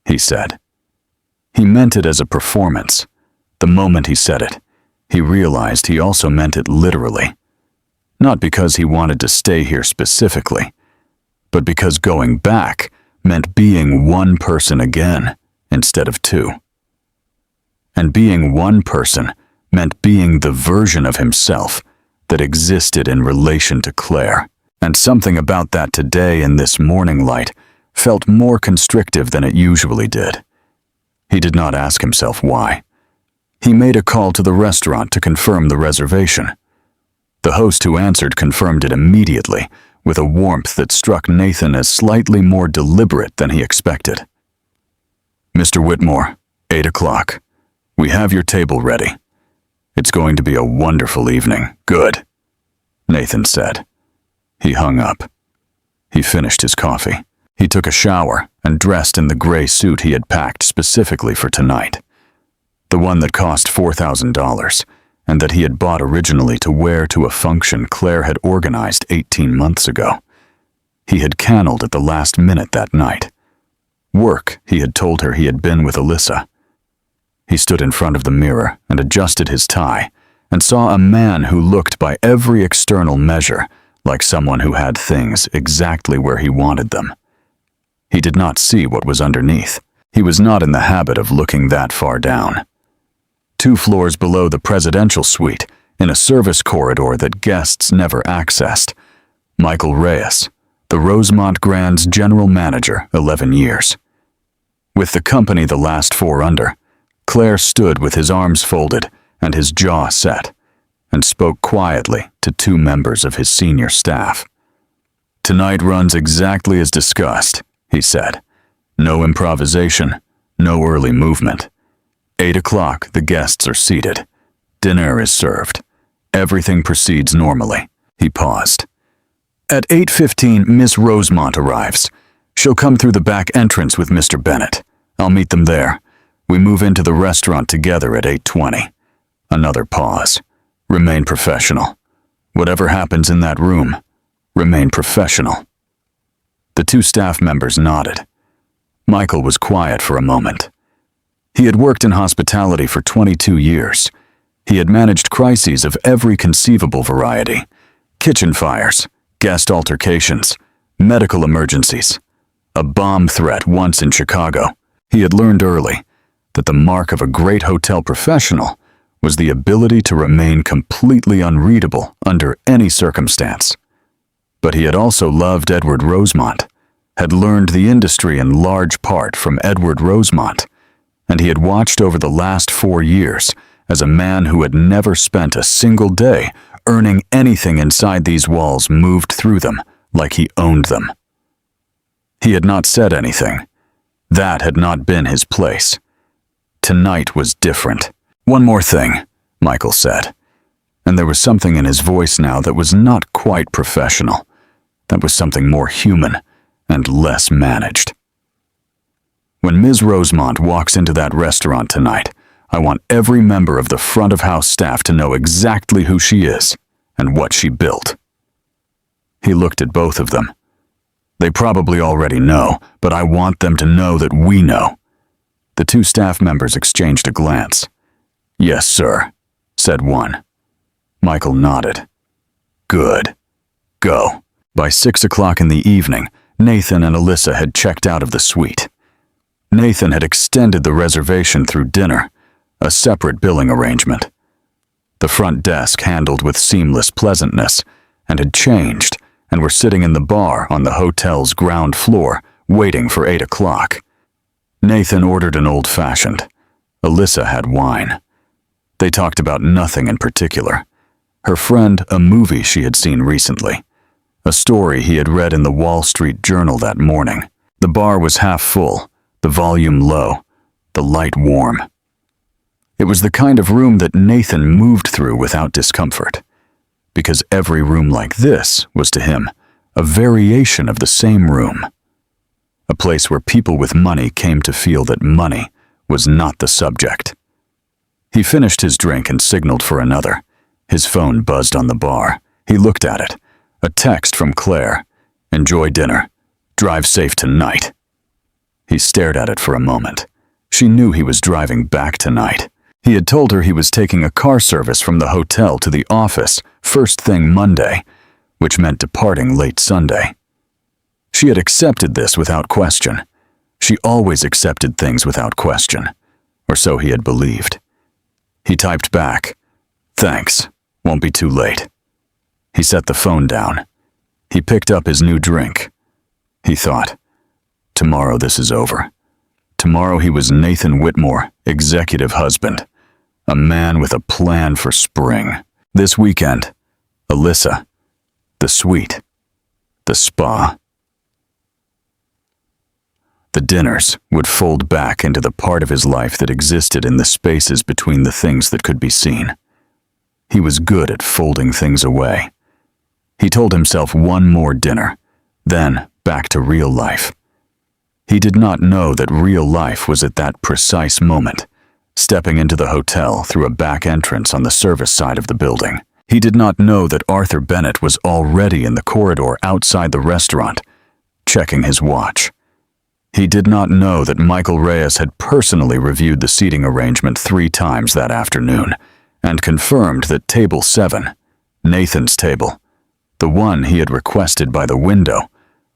he said. He meant it as a performance. The moment he said it, he realized he also meant it literally. Not because he wanted to stay here specifically, but because going back meant being one person again instead of two. And being one person meant being the version of himself that existed in relation to Claire. And something about that today in this morning light felt more constrictive than it usually did. He did not ask himself why. He made a call to the restaurant to confirm the reservation. The host who answered confirmed it immediately, with a warmth that struck Nathan as slightly more deliberate than he expected. "Mr. Whitmore, 8 o'clock. We have your table ready. It's going to be a wonderful evening." "Good," Nathan said. He hung up. He finished his coffee. He took a shower and dressed in the gray suit he had packed specifically for tonight. The one that cost $4,000 and that he had bought originally to wear to a function Claire had organized 18 months ago. He had canned at the last minute that night. Work, he had told her he had been with Alyssa. He stood in front of the mirror and adjusted his tie and saw a man who looked by every external measure like someone who had things exactly where he wanted them. He did not see what was underneath. He was not in the habit of looking that far down. 2 floors below the presidential suite, in a service corridor that guests never accessed, Michael Reyes, the Rosemont Grand's general manager, 11 years. With the company the last 4 under, Claire stood with his arms folded and his jaw set, and spoke quietly to 2 members of his senior staff. "Tonight runs exactly as discussed," he said. "No improvisation, no early movement. 8 o'clock, the guests are seated. Dinner is served. Everything proceeds normally." He paused. "At 8:15, Miss Rosemont arrives. She'll come through the back entrance with Mr. Bennett. I'll meet them there. We move into the restaurant together at 8:20. Another pause. "Remain professional. Whatever happens in that room, remain professional." The 2 staff members nodded. Michael was quiet for a moment. He had worked in hospitality for 22 years. He had managed crises of every conceivable variety: kitchen fires, guest altercations, medical emergencies, a bomb threat once in Chicago. He had learned early that the mark of a great hotel professional was the ability to remain completely unreadable under any circumstance. But he had also loved Edward Rosemont, had learned the industry in large part from Edward Rosemont, and he had watched over the last 4 years as a man who had never spent a single day earning anything inside these walls moved through them like he owned them. He had not said anything. That had not been his place. Tonight was different. "One more thing," Michael said, and there was something in his voice now that was not quite professional. That was something more human and less managed. "When Ms. Rosemont walks into that restaurant tonight, I want every member of the front of house staff to know exactly who she is and what she built." He looked at both of them. "They probably already know, but I want them to know that we know." The 2 staff members exchanged a glance. "Yes, sir," said one. Michael nodded. "Good. Go." By 6 o'clock in the evening, Nathan and Alyssa had checked out of the suite. Nathan had extended the reservation through dinner, a separate billing arrangement. The front desk handled with seamless pleasantness, and had changed, and were sitting in the bar on the hotel's ground floor, waiting for 8 o'clock. Nathan ordered an old-fashioned. Alyssa had wine. They talked about nothing in particular. Her friend, a movie she had seen recently. A story he had read in the Wall Street Journal that morning. The bar was half full, the volume low, the light warm. It was the kind of room that Nathan moved through without discomfort, because every room like this was to him a variation of the same room. A place where people with money came to feel that money was not the subject. He finished his drink and signaled for another. His phone buzzed on the bar. He looked at it. A text from Claire. "Enjoy dinner. Drive safe tonight." He stared at it for a moment. She knew he was driving back tonight. He had told her he was taking a car service from the hotel to the office first thing Monday, which meant departing late Sunday. She had accepted this without question. She always accepted things without question, or so he had believed. He typed back, "Thanks, won't be too late." He set the phone down. He picked up his new drink. He thought, tomorrow this is over. Tomorrow he was Nathan Whitmore, executive husband, a man with a plan for spring. This weekend, Alyssa, the suite, the spa. The dinners would fold back into the part of his life that existed in the spaces between the things that could be seen. He was good at folding things away. He told himself one more dinner, then back to real life. He did not know that real life was at that precise moment, stepping into the hotel through a back entrance on the service side of the building. He did not know that Arthur Bennett was already in the corridor outside the restaurant, checking his watch. He did not know that Michael Reyes had personally reviewed the seating arrangement 3 times that afternoon and confirmed that table 7, Nathan's table, the one he had requested by the window,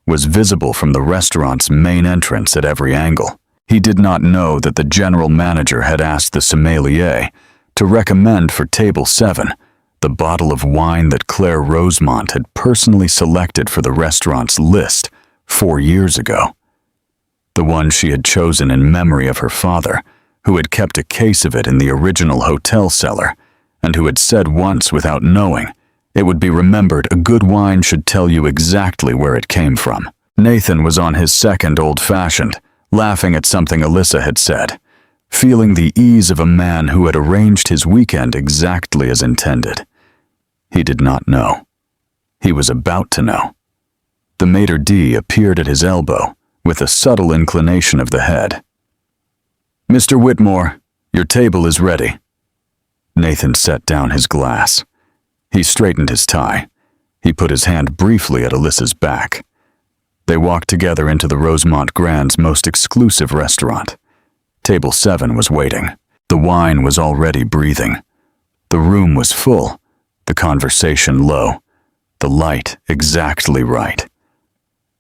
was visible from the restaurant's main entrance at every angle. He did not know that the general manager had asked the sommelier to recommend for table 7 the bottle of wine that Claire Rosemont had personally selected for the restaurant's list 4 years ago. The one she had chosen in memory of her father, who had kept a case of it in the original hotel cellar, and who had said once without knowing, it would be remembered a good wine should tell you exactly where it came from. Nathan was on his second old-fashioned, laughing at something Alyssa had said, feeling the ease of a man who had arranged his weekend exactly as intended. He did not know. He was about to know. The maitre d' appeared at his elbow, with a subtle inclination of the head. "Mr. Whitmore, your table is ready." Nathan set down his glass. He straightened his tie. He put his hand briefly at Alyssa's back. They walked together into the Rosemont Grand's most exclusive restaurant. Table 7 was waiting. The wine was already breathing. The room was full, the conversation low, the light exactly right.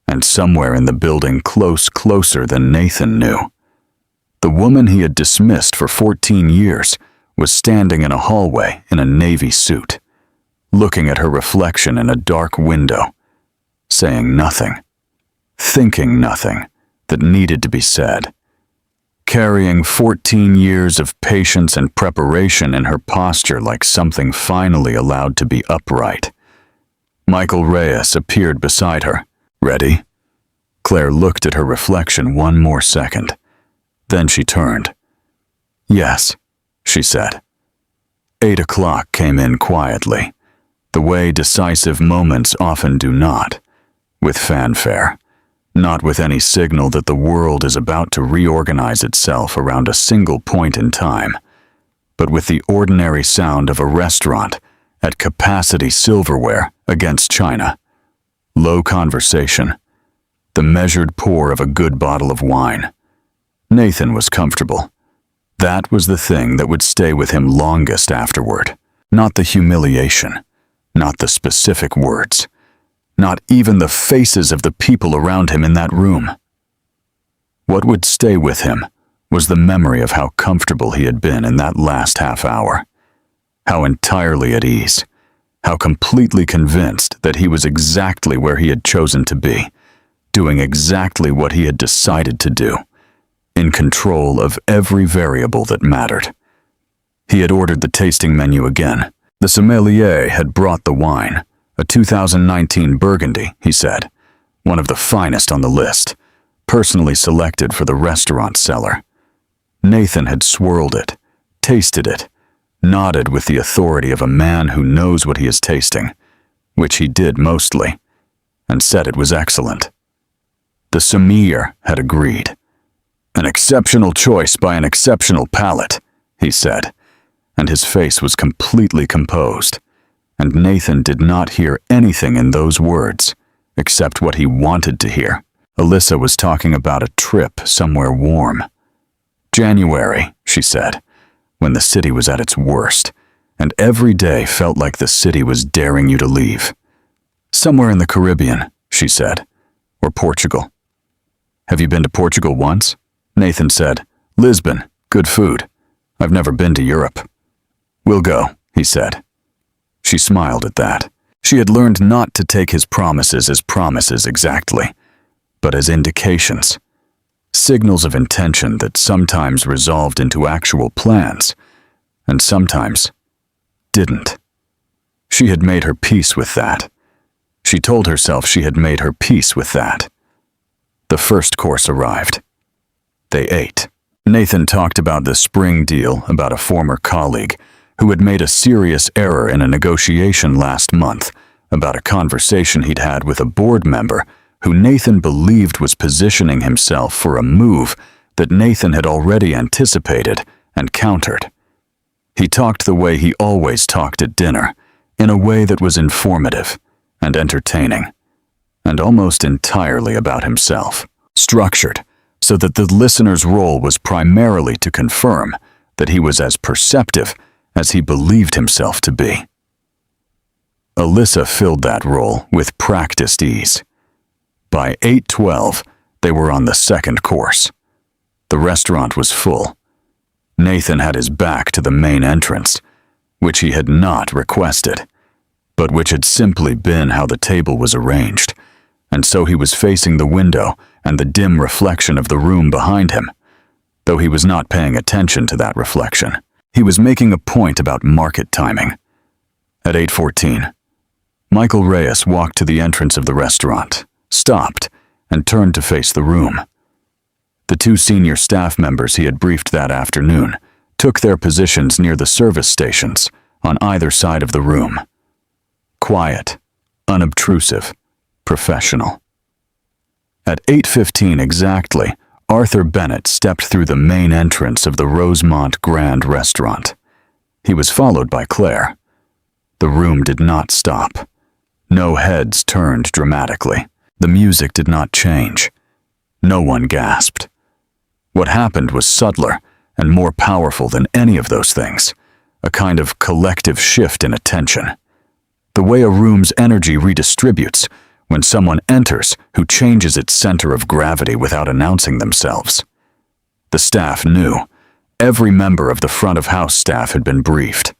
And somewhere in the building closer than Nathan knew, the woman he had dismissed for 14 years was standing in a hallway in a navy suit, looking at her reflection in a dark window, saying nothing, thinking nothing that needed to be said, carrying 14 years of patience and preparation in her posture like something finally allowed to be upright. Michael Reyes appeared beside her. "Ready?" Claire looked at her reflection one more second. Then she turned. "Yes," she said. 8 o'clock came in quietly, the way decisive moments often do not, with fanfare, not with any signal that the world is about to reorganize itself around a single point in time, but with the ordinary sound of a restaurant at capacity silverware against china, low conversation, the measured pour of a good bottle of wine. Nathan was comfortable. That was the thing that would stay with him longest afterward, not the humiliation, not the specific words, not even the faces of the people around him in that room. What would stay with him was the memory of how comfortable he had been in that last half hour, how entirely at ease, how completely convinced that he was exactly where he had chosen to be, doing exactly what he had decided to do, in control of every variable that mattered. He had ordered the tasting menu again. The sommelier had brought the wine, a 2019 Burgundy, he said, one of the finest on the list, personally selected for the restaurant cellar. Nathan had swirled it, tasted it, nodded with the authority of a man who knows what he is tasting, which he did mostly, and said it was excellent. The sommelier had agreed. "An exceptional choice by an exceptional palate," he said, and his face was completely composed, and Nathan did not hear anything in those words except what he wanted to hear. Alyssa was talking about a trip somewhere warm. January, she said, when the city was at its worst, and every day felt like the city was daring you to leave. Somewhere in the Caribbean, she said, or Portugal. "Have you been to Portugal once?" Nathan said, "Lisbon, good food. I've never been to Europe." "We'll go," he said. She smiled at that. She had learned not to take his promises as promises exactly, but as indications, signals of intention that sometimes resolved into actual plans, and sometimes didn't. She had made her peace with that. She told herself she had made her peace with that. The first course arrived. They ate. Nathan talked about the spring deal about a former colleague who had made a serious error in a negotiation last month, about a conversation he'd had with a board member who Nathan believed was positioning himself for a move that Nathan had already anticipated and countered. He talked the way he always talked at dinner, in a way that was informative and entertaining, and almost entirely about himself, structured so that the listener's role was primarily to confirm that he was as perceptive as he believed himself to be. Alyssa filled that role with practiced ease. By 8:12, they were on the second course. The restaurant was full. Nathan had his back to the main entrance, which he had not requested, but which had simply been how the table was arranged, and so he was facing the window and the dim reflection of the room behind him, though he was not paying attention to that reflection. He was making a point about market timing. At 8:14, Michael Reyes walked to the entrance of the restaurant, stopped, and turned to face the room. The two senior staff members he had briefed that afternoon took their positions near the service stations on either side of the room. Quiet, unobtrusive, professional. At 8:15 exactly, Arthur Bennett stepped through the main entrance of the Rosemont Grand Restaurant. He was followed by Claire. The room did not stop. No heads turned dramatically. The music did not change. No one gasped. What happened was subtler and more powerful than any of those things, a kind of collective shift in attention. The way a room's energy redistributes when someone enters who changes its center of gravity without announcing themselves. The staff knew. Every member of the front-of-house staff had been briefed,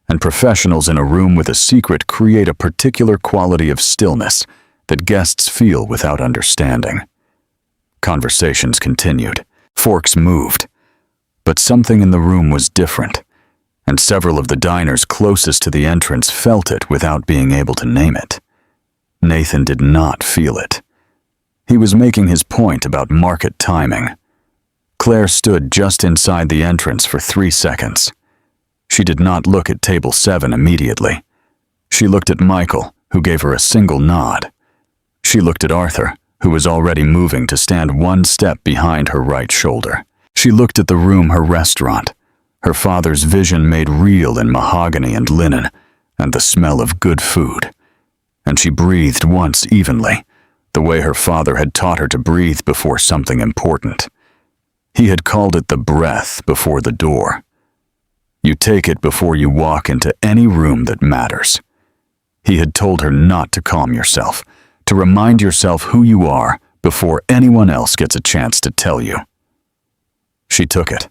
and professionals in a room with a secret create a particular quality of stillness that guests feel without understanding. Conversations continued. Forks moved. But something in the room was different, and several of the diners closest to the entrance felt it without being able to name it. Nathan did not feel it. He was making his point about market timing. Claire stood just inside the entrance for 3 seconds. She did not look at table 7 immediately. She looked at Michael, who gave her a single nod. She looked at Arthur, who was already moving to stand 1 step behind her right shoulder. She looked at the room, her restaurant, her father's vision made real in mahogany and linen, and the smell of good food. And she breathed once evenly, the way her father had taught her to breathe before something important. He had called it the breath before the door. You take it before you walk into any room that matters. He had told her not to calm yourself, to remind yourself who you are before anyone else gets a chance to tell you. She took it.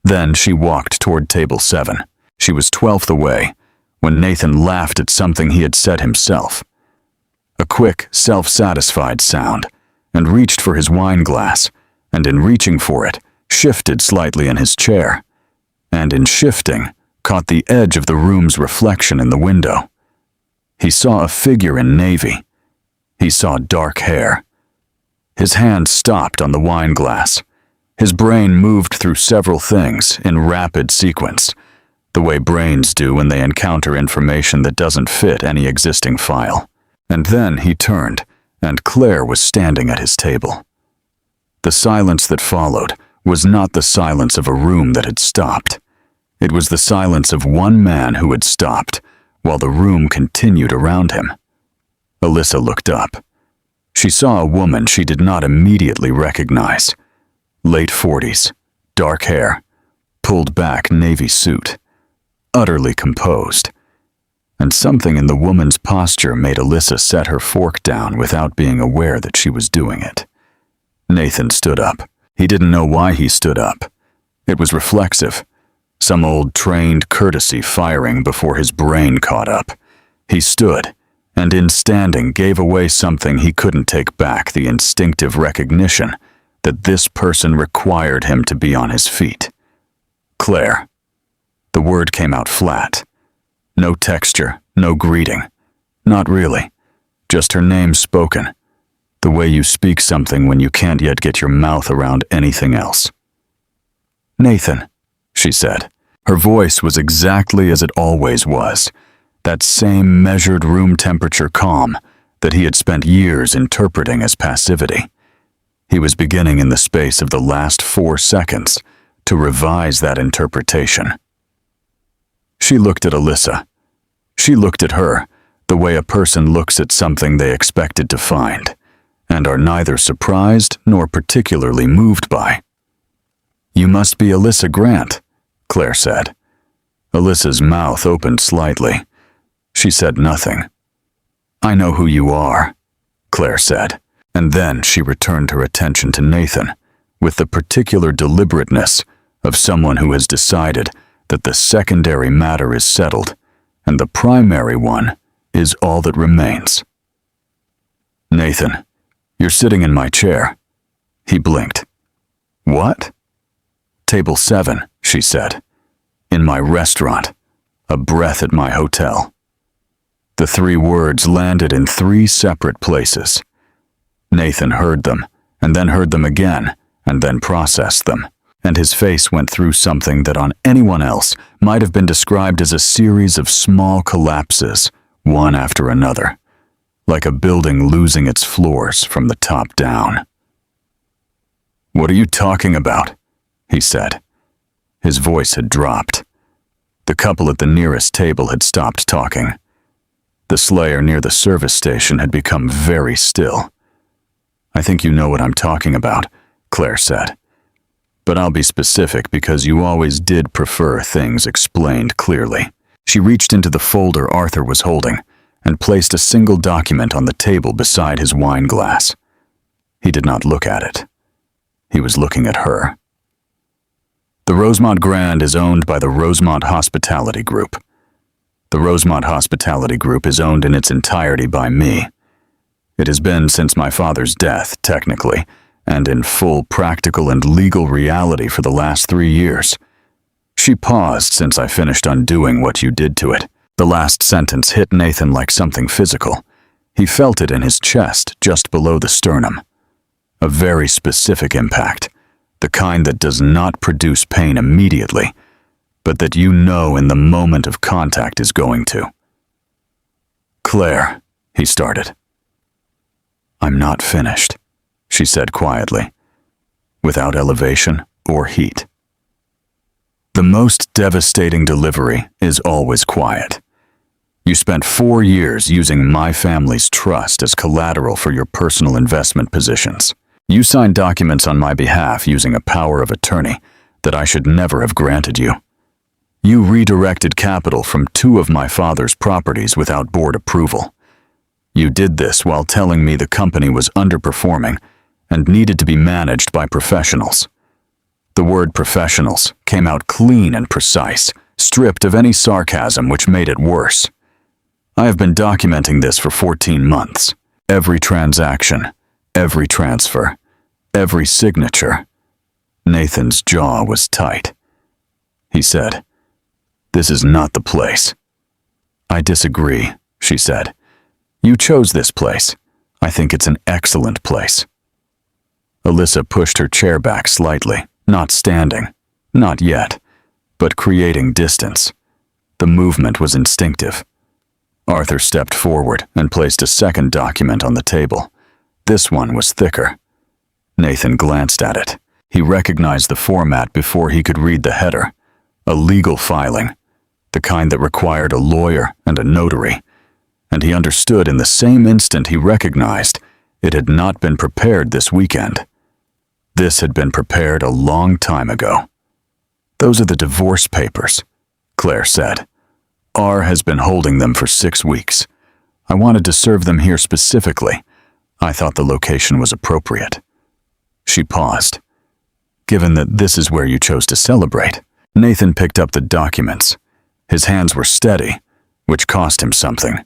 Then she walked toward table 7. She was 12th away, when Nathan laughed at something he had said himself. A quick, self-satisfied sound, and reached for his wine glass, and in reaching for it, shifted slightly in his chair, and in shifting, caught the edge of the room's reflection in the window. He saw a figure in navy. He saw dark hair. His hand stopped on the wine glass. His brain moved through several things in rapid sequence, the way brains do when they encounter information that doesn't fit any existing file. And then he turned, and Claire was standing at his table. The silence that followed was not the silence of a room that had stopped. It was the silence of one man who had stopped, while the room continued around him. Alyssa looked up. She saw a woman she did not immediately recognize. Late 40s, dark hair, pulled back navy suit, utterly composed. And something in the woman's posture made Alyssa set her fork down without being aware that she was doing it. Nathan stood up. He didn't know why he stood up. It was reflexive, some old trained courtesy firing before his brain caught up. He stood, and in standing gave away something he couldn't take back, the instinctive recognition that this person required him to be on his feet. Claire. The word came out flat. No texture, no greeting. Not really. Just her name spoken. The way you speak something when you can't yet get your mouth around anything else. Nathan, she said. Her voice was exactly as it always was, that same measured room temperature calm that he had spent years interpreting as passivity. He was beginning in the space of the last 4 seconds to revise that interpretation. She looked at Alyssa. She looked at her the way a person looks at something they expected to find, and are neither surprised nor particularly moved by. "You must be Alyssa Grant," Claire said. Alyssa's mouth opened slightly. She said nothing. "I know who you are," Claire said, and then she returned her attention to Nathan with the particular deliberateness of someone who has decided that the secondary matter is settled and the primary one is all that remains. "Nathan, you're sitting in my chair." He blinked. "What?" "Table 7, she said. "In my restaurant. A breath at my hotel." The 3 words landed in 3 separate places. Nathan heard them, and then heard them again, and then processed them, and his face went through something that on anyone else might have been described as a series of small collapses, one after another, like a building losing its floors from the top down. "What are you talking about?" he said. His voice had dropped. The couple at the nearest table had stopped talking. The slayer near the service station had become very still. "I think you know what I'm talking about," Claire said. "But I'll be specific because you always did prefer things explained clearly." She reached into the folder Arthur was holding and placed a single document on the table beside his wine glass. He did not look at it. He was looking at her. "The Rosemont Grand is owned by the Rosemont Hospitality Group. The Rosemont Hospitality Group is owned in its entirety by me. It has been since my father's death, technically, and in full practical and legal reality for the last 3 years. She paused since I finished undoing what you did to it. The last sentence hit Nathan like something physical. He felt it in his chest, just below the sternum. A very specific impact, the kind that does not produce pain immediately, but that you know in the moment of contact is going to. "Claire," he started. "I'm not finished," she said quietly, without elevation or heat. "The most devastating delivery is always quiet. You spent 4 years using my family's trust as collateral for your personal investment positions. You signed documents on my behalf using a power of attorney that I should never have granted you. You redirected capital from 2 of my father's properties without board approval. You did this while telling me the company was underperforming and needed to be managed by professionals. The word professionals came out clean and precise, stripped of any sarcasm which made it worse. I have been documenting this for 14 months. Every transaction, every transfer, every signature." Nathan's jaw was tight. He said, "This is not the place." "I disagree," she said. "You chose this place. I think it's an excellent place." Alyssa pushed her chair back slightly, not standing, not yet, but creating distance. The movement was instinctive. Arthur stepped forward and placed a second document on the table. This one was thicker. Nathan glanced at it. He recognized the format before he could read the header. A legal filing, the kind that required a lawyer and a notary. And he understood in the same instant he recognized it had not been prepared this weekend. This had been prepared a long time ago. "Those are the divorce papers," Claire said. "R has been holding them for 6 weeks. I wanted to serve them here specifically. I thought the location was appropriate." She paused. Given that this is where you chose to celebrate. Nathan picked up the documents. His hands were steady, which cost him something.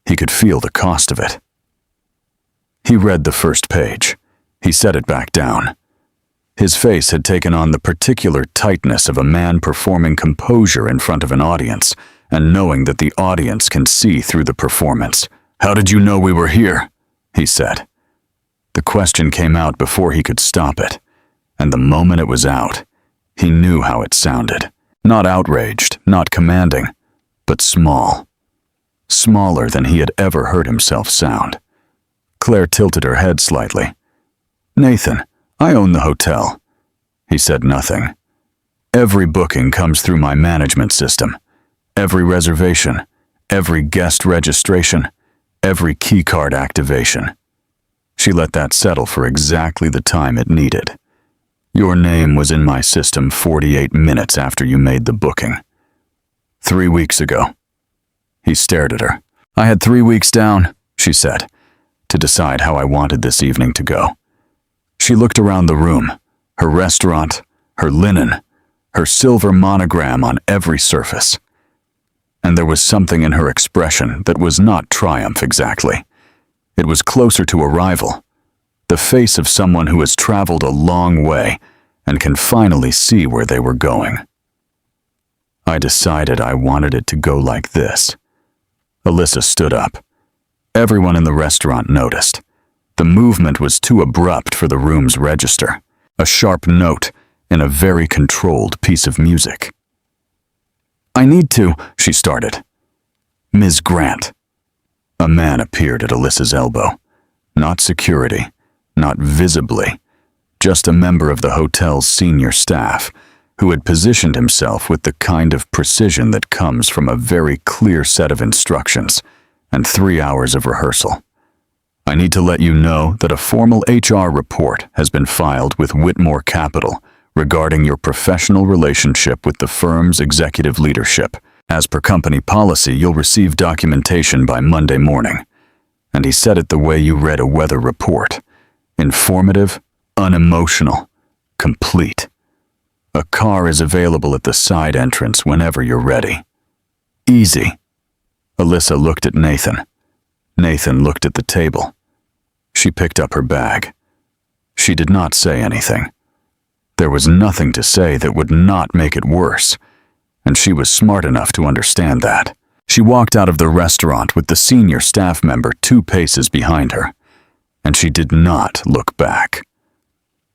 He could feel the cost of it. He read the first page. He set it back down. His face had taken on the particular tightness of a man performing composure in front of an audience, and knowing that the audience can see through the performance. "How did you know we were here?" he said. The question came out before he could stop it, and the moment it was out, he knew how it sounded. Not outraged, not commanding, but small. Smaller than he had ever heard himself sound. Claire tilted her head slightly. "Nathan, I own the hotel." He said nothing. "Every booking comes through my management system. Every reservation, every guest registration, every keycard activation." She let that settle for exactly the time it needed. "Your name was in my system 48 minutes after you made the booking. 3 weeks ago." He stared at her. "I had 3 weeks down," she said, "to decide how I wanted this evening to go." She looked around the room, her restaurant, her linen, her silver monogram on every surface. And there was something in her expression that was not triumph exactly. It was closer to arrival, the face of someone who has traveled a long way and can finally see where they were going. "I decided I wanted it to go like this." Alyssa stood up. Everyone in the restaurant noticed. The movement was too abrupt for the room's register, a sharp note in a very controlled piece of music. "I need to," she started. "Ms. Grant." A man appeared at Alyssa's elbow. Not security, not visibly, just a member of the hotel's senior staff who had positioned himself with the kind of precision that comes from a very clear set of instructions and 3 hours of rehearsal. "I need to let you know that a formal HR report has been filed with Whitmore Capital regarding your professional relationship with the firm's executive leadership. As per company policy, you'll receive documentation by Monday morning." And he said it the way you read a weather report. Informative, unemotional, complete. "A car is available at the side entrance whenever you're ready." "Easy." Alyssa looked at Nathan. Nathan looked at the table. She picked up her bag. She did not say anything. There was nothing to say that would not make it worse, and she was smart enough to understand that. She walked out of the restaurant with the senior staff member 2 paces behind her, and she did not look back.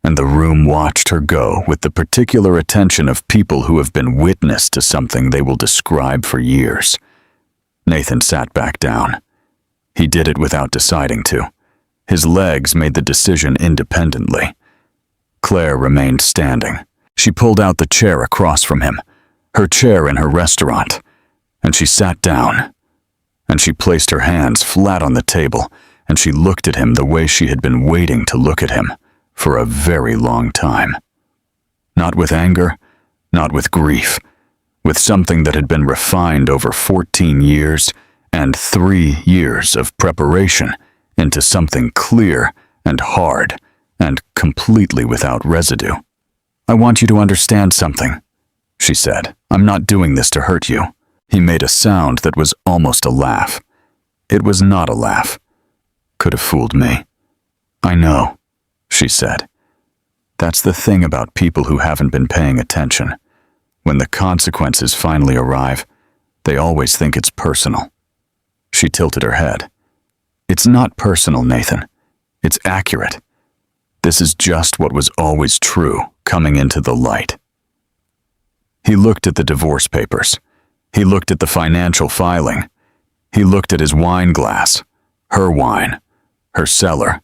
And the room watched her go with the particular attention of people who have been witness to something they will describe for years. Nathan sat back down. He did it without deciding to. His legs made the decision independently. Claire remained standing. She pulled out the chair across from him, her chair in her restaurant, and she sat down. And she placed her hands flat on the table, and she looked at him the way she had been waiting to look at him for a very long time. Not with anger, not with grief, with something that had been refined over 14 years and 3 years of preparation into something clear and hard and completely without residue. "I want you to understand something," she said. "I'm not doing this to hurt you." He made a sound that was almost a laugh. It was not a laugh. Could have fooled me. "I know," she said. "That's the thing about people who haven't been paying attention. When the consequences finally arrive, they always think it's personal." She tilted her head. "It's not personal, Nathan. It's accurate. This is just what was always true coming into the light." He looked at the divorce papers. He looked at the financial filing. He looked at his wine glass, her wine, her cellar,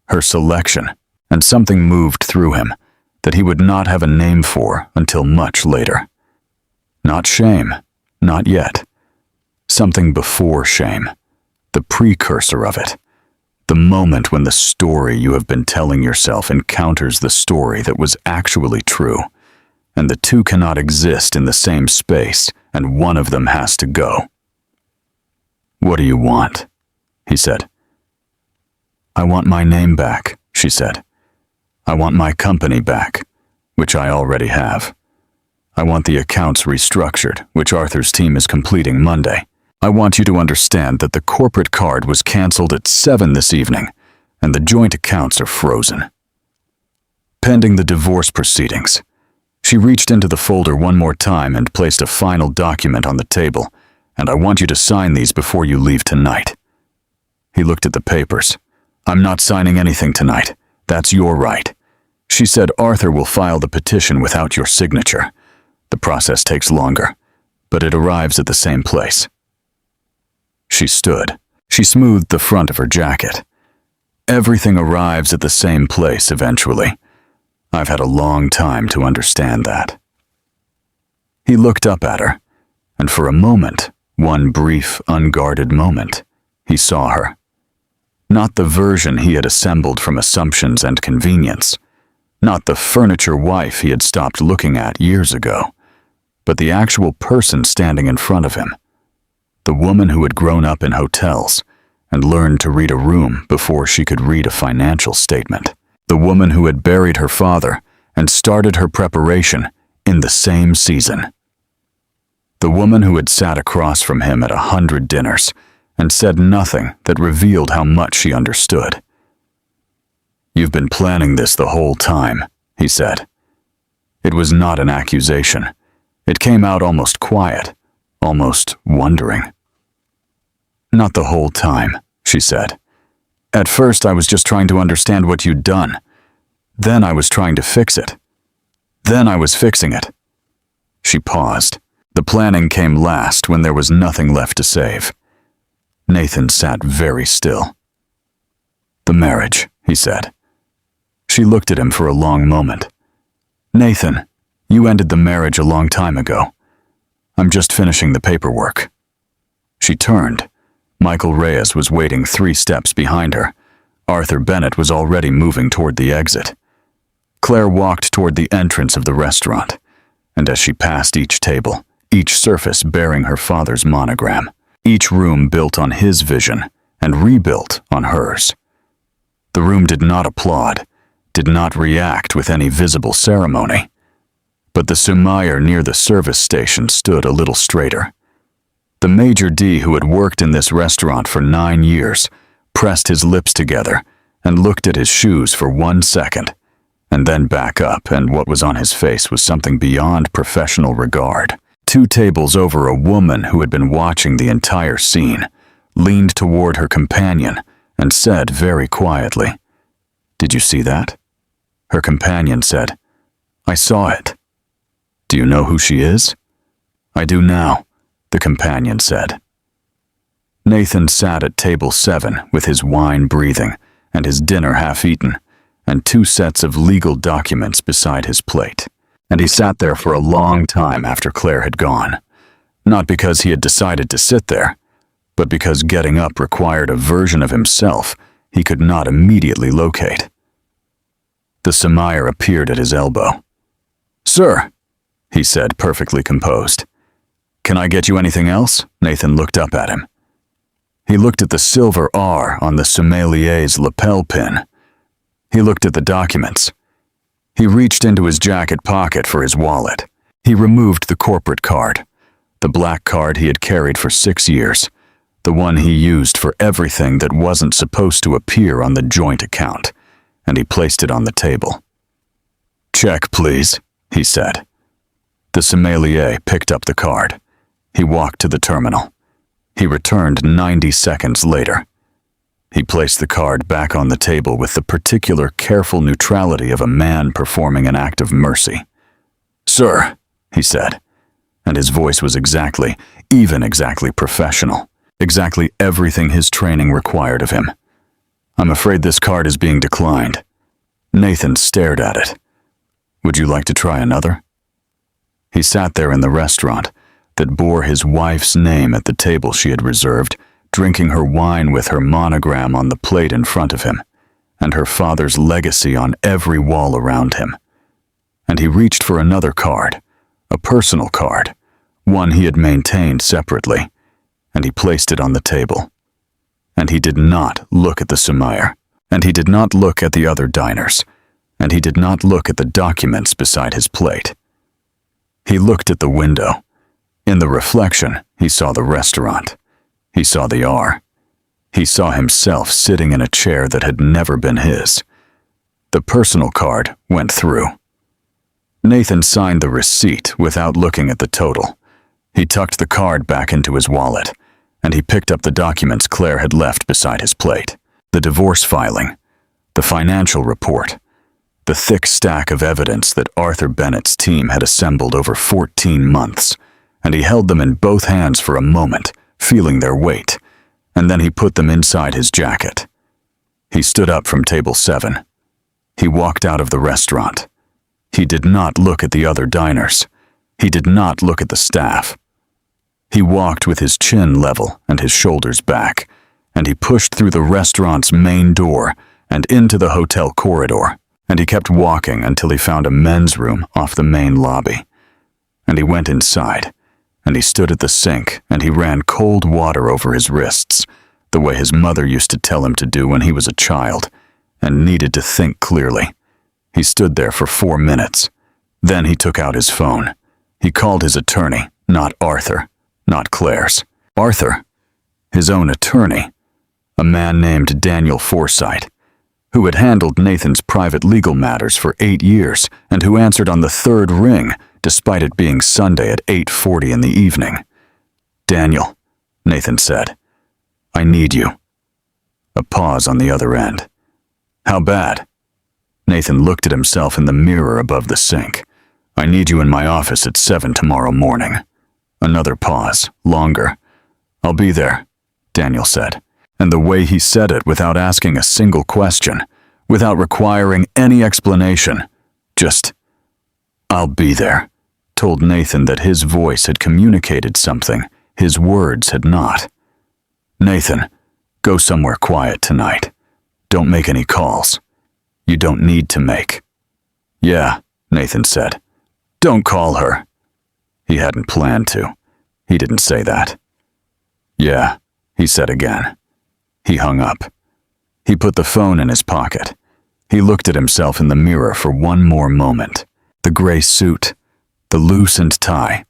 her selection, and something moved through him that he would not have a name for until much later. Not shame, not yet. Something before shame, the precursor of it. The moment when the story you have been telling yourself encounters the story that was actually true, and the two cannot exist in the same space, and one of them has to go. "What do you want?" he said. "I want my name back," she said. I want my company back, which I already have. I want the accounts restructured, which Arthur's team is completing Monday. I want you to understand that the corporate card was canceled at 7 this evening, and the joint accounts are frozen. Pending the divorce proceedings, she reached into the folder one more time and placed a final document on the table, and I want you to sign these before you leave tonight. He looked at the papers. I'm not signing anything tonight. That's your right. She said Arthur will file the petition without your signature. The process takes longer, but it arrives at the same place. She stood. She smoothed the front of her jacket. Everything arrives at the same place eventually. I've had a long time to understand that. He looked up at her, and for a moment, one brief, unguarded moment, he saw her. Not the version he had assembled from assumptions and convenience, not the furniture wife he had stopped looking at years ago, but the actual person standing in front of him. The woman who had grown up in hotels and learned to read a room before she could read a financial statement. The woman who had buried her father and started her preparation in the same season. The woman who had sat across from him at 100 dinners and said nothing that revealed how much she understood. You've been planning this the whole time, he said. It was not an accusation. It came out almost quiet, almost wondering. Not the whole time, she said. At first I was just trying to understand what you'd done. Then I was trying to fix it. Then I was fixing it. She paused. The planning came last when there was nothing left to save. Nathan sat very still. The marriage, he said. She looked at him for a long moment. Nathan, you ended the marriage a long time ago. I'm just finishing the paperwork. She turned. Michael Reyes was waiting 3 steps behind her. Arthur Bennett was already moving toward the exit. Claire walked toward the entrance of the restaurant, and as she passed each table, each surface bearing her father's monogram, each room built on his vision and rebuilt on hers. The room did not applaud, did not react with any visible ceremony, but the Sumayer near the service station stood a little straighter. The Major D who had worked in this restaurant for 9 years pressed his lips together and looked at his shoes for 1 second, and then back up, and what was on his face was something beyond professional regard. 2 tables over, a woman who had been watching the entire scene leaned toward her companion and said very quietly, "Did you see that?" Her companion said, "I saw it." "Do you know who she is?" "I do now," the companion said. Nathan sat at table 7 with his wine breathing and his dinner half-eaten and 2 sets of legal documents beside his plate. And he sat there for a long time after Claire had gone, not because he had decided to sit there, but because getting up required a version of himself he could not immediately locate. The Sumayer appeared at his elbow. "Sir," he said, perfectly composed. "Can I get you anything else?" Nathan looked up at him. He looked at the silver R on the sommelier's lapel pin. He looked at the documents. He reached into his jacket pocket for his wallet. He removed the corporate card, the black card he had carried for 6 years, the one he used for everything that wasn't supposed to appear on the joint account, and he placed it on the table. "Check, please," he said. The sommelier picked up the card. He walked to the terminal. He returned 90 seconds later. He placed the card back on the table with the particular careful neutrality of a man performing an act of mercy. "Sir," he said, and his voice was exactly professional, exactly everything his training required of him. "I'm afraid this card is being declined." Nathan stared at it. "Would you like to try another?" He sat there in the restaurant that bore his wife's name at the table she had reserved, drinking her wine with her monogram on the plate in front of him, and her father's legacy on every wall around him. And he reached for another card, a personal card, one he had maintained separately, and he placed it on the table. And he did not look at the Sumayer, and he did not look at the other diners, and he did not look at the documents beside his plate. He looked at the window. In the reflection, he saw the restaurant. He saw the R. He saw himself sitting in a chair that had never been his. The personal card went through. Nathan signed the receipt without looking at the total. He tucked the card back into his wallet, and he picked up the documents Claire had left beside his plate. The divorce filing, the financial report, the thick stack of evidence that Arthur Bennett's team had assembled over 14 months, and he held them in both hands for a moment, feeling their weight, and then he put them inside his jacket. He stood up from table 7. He walked out of the restaurant. He did not look at the other diners. He did not look at the staff. He walked with his chin level and his shoulders back, and he pushed through the restaurant's main door and into the hotel corridor, and he kept walking until he found a men's room off the main lobby. And he went inside, and he stood at the sink, and he ran cold water over his wrists, the way his mother used to tell him to do when he was a child, and needed to think clearly. He stood there for 4 minutes. Then he took out his phone. He called his attorney, not Arthur, not Claire's. Arthur, his own attorney, a man named Daniel Forsythe, who had handled Nathan's private legal matters for 8 years and who answered on the 3rd ring, despite it being Sunday at 8:40 in the evening. "Daniel," Nathan said, "I need you." A pause on the other end. "How bad?" Nathan looked at himself in the mirror above the sink. "I need you in my office at 7 tomorrow morning." Another pause, longer. "I'll be there," Daniel said. And the way he said it without asking a single question, without requiring any explanation, just, "I'll be there," told Nathan that his voice had communicated something his words had not. "Nathan, go somewhere quiet tonight. Don't make any calls. You don't need to make." "Yeah," Nathan said. "Don't call her." He hadn't planned to. He didn't say that. "Yeah," he said again. He hung up. He put the phone in his pocket. He looked at himself in the mirror for one more moment. The gray suit, the loosened tie,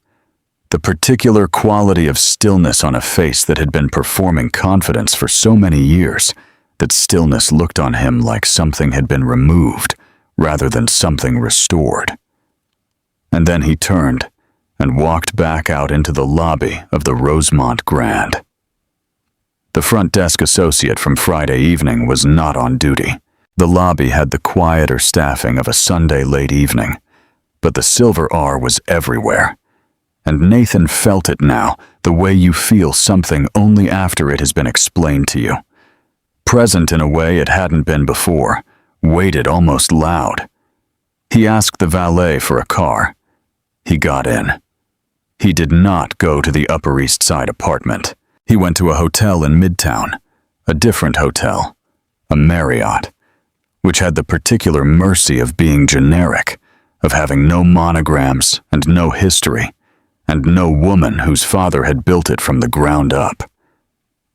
the particular quality of stillness on a face that had been performing confidence for so many years that stillness looked on him like something had been removed rather than something restored. And then he turned and walked back out into the lobby of the Rosemont Grand. The front desk associate from Friday evening was not on duty. The lobby had the quieter staffing of a Sunday late evening, but the silver R was everywhere. And Nathan felt it now, the way you feel something only after it has been explained to you. Present in a way it hadn't been before, waited almost loud. He asked the valet for a car. He got in. He did not go to the Upper East Side apartment. He went to a hotel in Midtown, a different hotel, a Marriott, which had the particular mercy of being generic, of having no monograms and no history, and no woman whose father had built it from the ground up.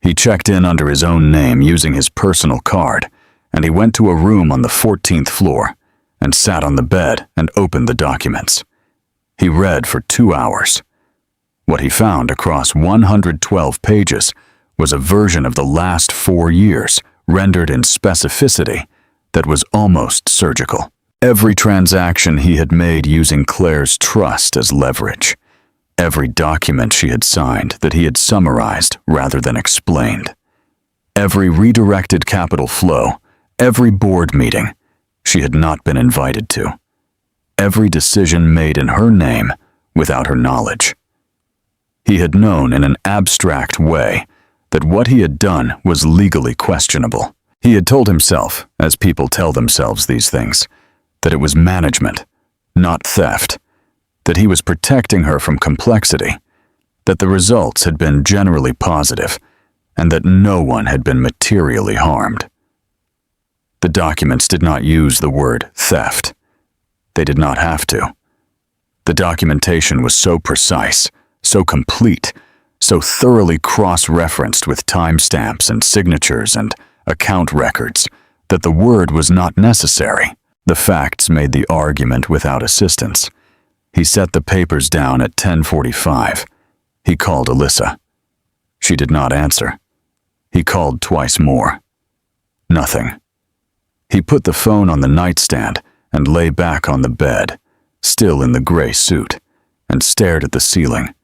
He checked in under his own name using his personal card, and he went to a room on the 14th floor and sat on the bed and opened the documents. He read for 2 hours. What he found across 112 pages was a version of the last 4 years, rendered in specificity that was almost surgical. Every transaction he had made using Claire's trust as leverage. Every document she had signed that he had summarized rather than explained. Every redirected capital flow, every board meeting she had not been invited to. Every decision made in her name without her knowledge. He had known in an abstract way that what he had done was legally questionable. He had told himself, as people tell themselves these things, that it was management, not theft, that he was protecting her from complexity, that the results had been generally positive, and that no one had been materially harmed. The documents did not use the word theft. They did not have to. The documentation was so precise, so complete, so thoroughly cross-referenced with timestamps and signatures and account records that the word was not necessary. The facts made the argument without assistance. He set the papers down at 10:45. He called Alyssa. She did not answer. He called twice more. Nothing. He put the phone on the nightstand and lay back on the bed, still in the gray suit, and stared at the ceiling.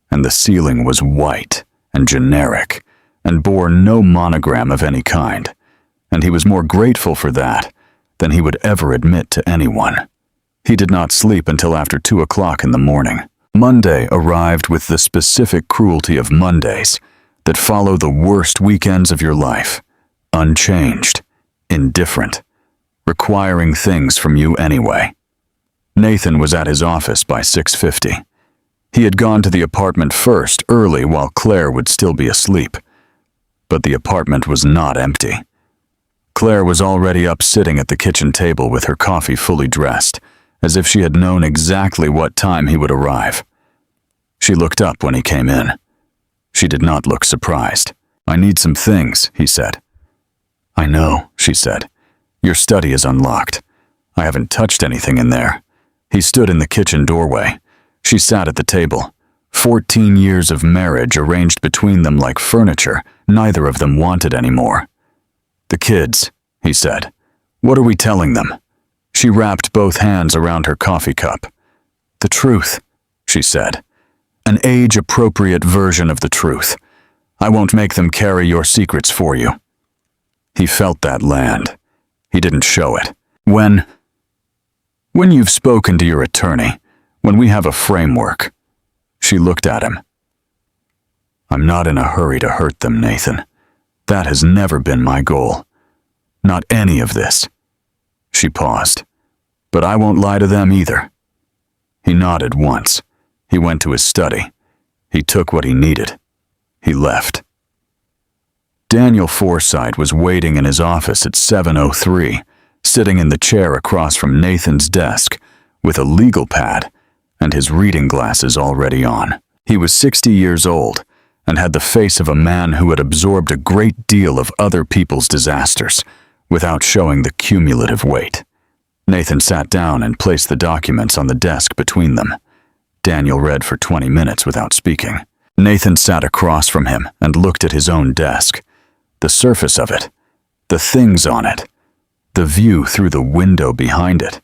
And the ceiling was white and generic and bore no monogram of any kind. And he was more grateful for that than he would ever admit to anyone. He did not sleep until after 2 o'clock in the morning. Monday arrived with the specific cruelty of Mondays that follow the worst weekends of your life. Unchanged, indifferent, requiring things from you anyway. Nathan was at his office by 6:50. He had gone to the apartment first, early, while Claire would still be asleep. But the apartment was not empty. Claire was already up sitting at the kitchen table with her coffee fully dressed, as if she had known exactly what time he would arrive. She looked up when he came in. She did not look surprised. "I need some things," he said. "I know," she said. "Your study is unlocked. I haven't touched anything in there." He stood in the kitchen doorway. She sat at the table. 14 years of marriage arranged between them like furniture neither of them wanted anymore. "The kids," he said. "What are we telling them?" She wrapped both hands around her coffee cup. "The truth," she said. "An age-appropriate version of the truth. I won't make them carry your secrets for you." He felt that land. He didn't show it. When you've spoken to your attorney, when we have a framework." She looked at him. "I'm not in a hurry to hurt them, Nathan. That has never been my goal. Not any of this." She paused. "But I won't lie to them either." He nodded once. He went to his study. He took what he needed. He left. Daniel Forsythe was waiting in his office at 7:03, sitting in the chair across from Nathan's desk, with a legal pad and his reading glasses already on. He was 60 years old and had the face of a man who had absorbed a great deal of other people's disasters without showing the cumulative weight. Nathan sat down and placed the documents on the desk between them. Daniel read for 20 minutes without speaking. Nathan sat across from him and looked at his own desk. The surface of it, the things on it, the view through the window behind it,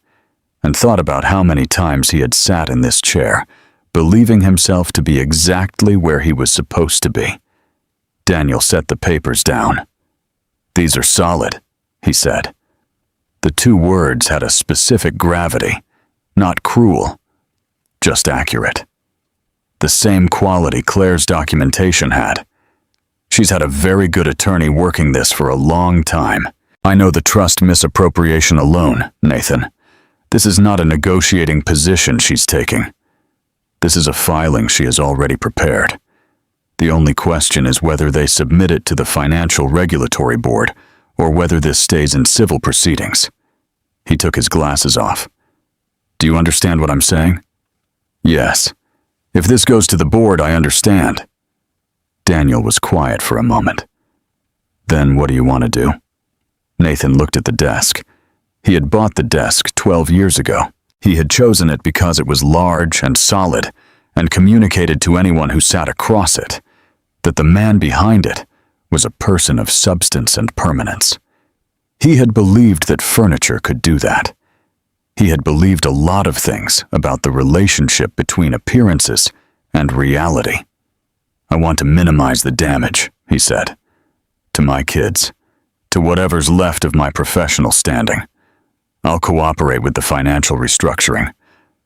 and thought about how many times he had sat in this chair, believing himself to be exactly where he was supposed to be. Daniel set the papers down. "These are solid," he said. The two words had a specific gravity, not cruel, just accurate. The same quality Claire's documentation had. She's had a very good attorney working this for a long time. "I know the trust misappropriation alone, Nathan. This is not a negotiating position she's taking. This is a filing she has already prepared. The only question is whether they submit it to the Financial Regulatory Board or whether this stays in civil proceedings." He took his glasses off. "Do you understand what I'm saying?" "Yes. If this goes to the board, I understand." Daniel was quiet for a moment. "Then what do you want to do?" Nathan looked at the desk. He had bought the desk 12 years ago. He had chosen it because it was large and solid and communicated to anyone who sat across it that the man behind it was a person of substance and permanence. He had believed that furniture could do that. He had believed a lot of things about the relationship between appearances and reality. "I want to minimize the damage," he said. "To my kids, to whatever's left of my professional standing. I'll cooperate with the financial restructuring.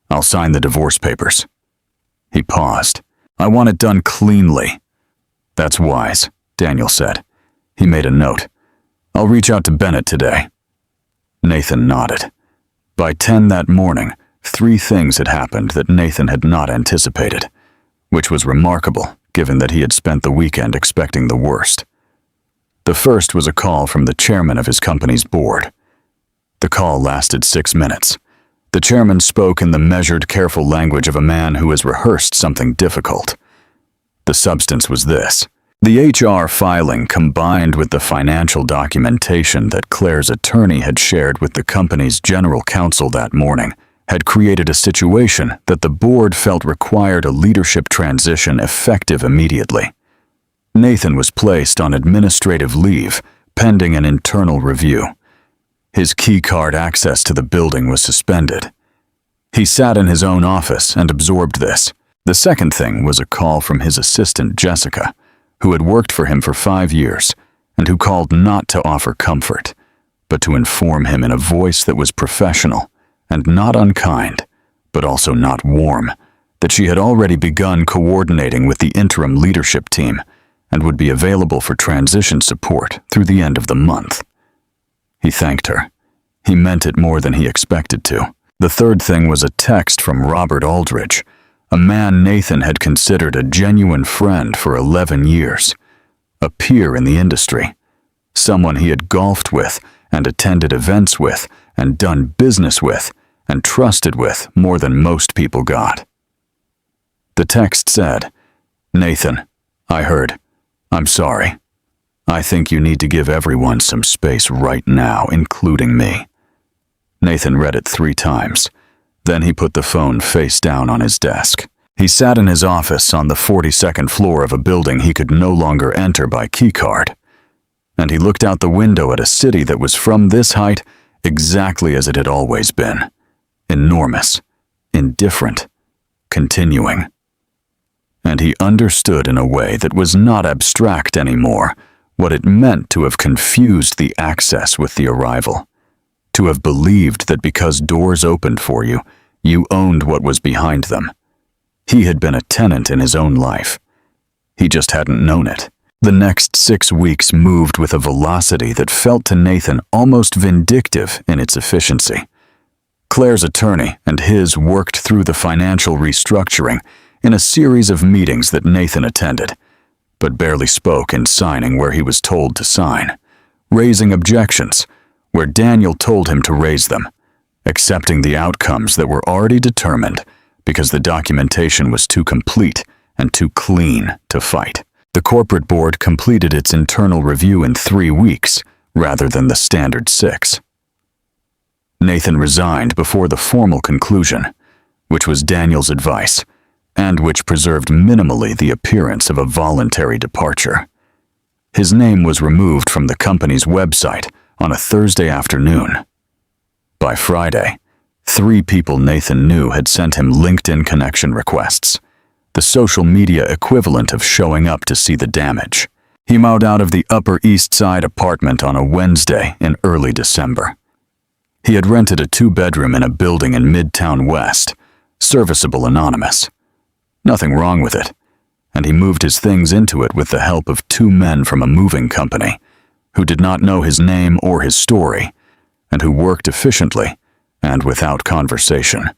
I'll sign the divorce papers." He paused. "I want it done cleanly." "That's wise," Daniel said. He made a note. "I'll reach out to Bennett today." Nathan nodded. By 10 that morning, 3 things had happened that Nathan had not anticipated, which was remarkable given that he had spent the weekend expecting the worst. The first was a call from the chairman of his company's board. The call lasted 6 minutes. The chairman spoke in the measured, careful language of a man who has rehearsed something difficult. The substance was this: The HR filing combined with the financial documentation that Claire's attorney had shared with the company's general counsel that morning had created a situation that the board felt required a leadership transition effective immediately. Nathan was placed on administrative leave, pending an internal review. His key card access to the building was suspended. He sat in his own office and absorbed this. The second thing was a call from his assistant, Jessica, who had worked for him for 5 years and who called not to offer comfort, but to inform him in a voice that was professional and not unkind, but also not warm, that she had already begun coordinating with the interim leadership team and would be available for transition support through the end of the month. He thanked her. He meant it more than he expected to. The third thing was a text from Robert Aldridge, a man Nathan had considered a genuine friend for 11 years, a peer in the industry, someone he had golfed with and attended events with and done business with and trusted with more than most people got. The text said, "Nathan, I heard. I'm sorry. I think you need to give everyone some space right now, including me." Nathan read it 3 times. Then he put the phone face down on his desk. He sat in his office on the 42nd floor of a building he could no longer enter by keycard. And he looked out the window at a city that was from this height exactly as it had always been. Enormous, indifferent, continuing. And he understood in a way that was not abstract anymore what it meant to have confused the access with the arrival, to have believed that because doors opened for you, you owned what was behind them. He had been a tenant in his own life. He just hadn't known it. The next 6 weeks moved with a velocity that felt to Nathan almost vindictive in its efficiency. Claire's attorney and his worked through the financial restructuring in a series of meetings that Nathan attended, but barely spoke in signing where he was told to sign, raising objections where Daniel told him to raise them, accepting the outcomes that were already determined because the documentation was too complete and too clean to fight. The corporate board completed its internal review in 3 weeks rather than the standard 6. Nathan resigned before the formal conclusion, which was Daniel's advice, and which preserved minimally the appearance of a voluntary departure. His name was removed from the company's website on a Thursday afternoon. By Friday, 3 people Nathan knew had sent him LinkedIn connection requests, the social media equivalent of showing up to see the damage. He moved out of the Upper East Side apartment on a Wednesday in early December. He had rented a 2-bedroom in a building in Midtown West, serviceable anonymous. Nothing wrong with it, and he moved his things into it with the help of 2 men from a moving company who did not know his name or his story, and who worked efficiently and without conversation,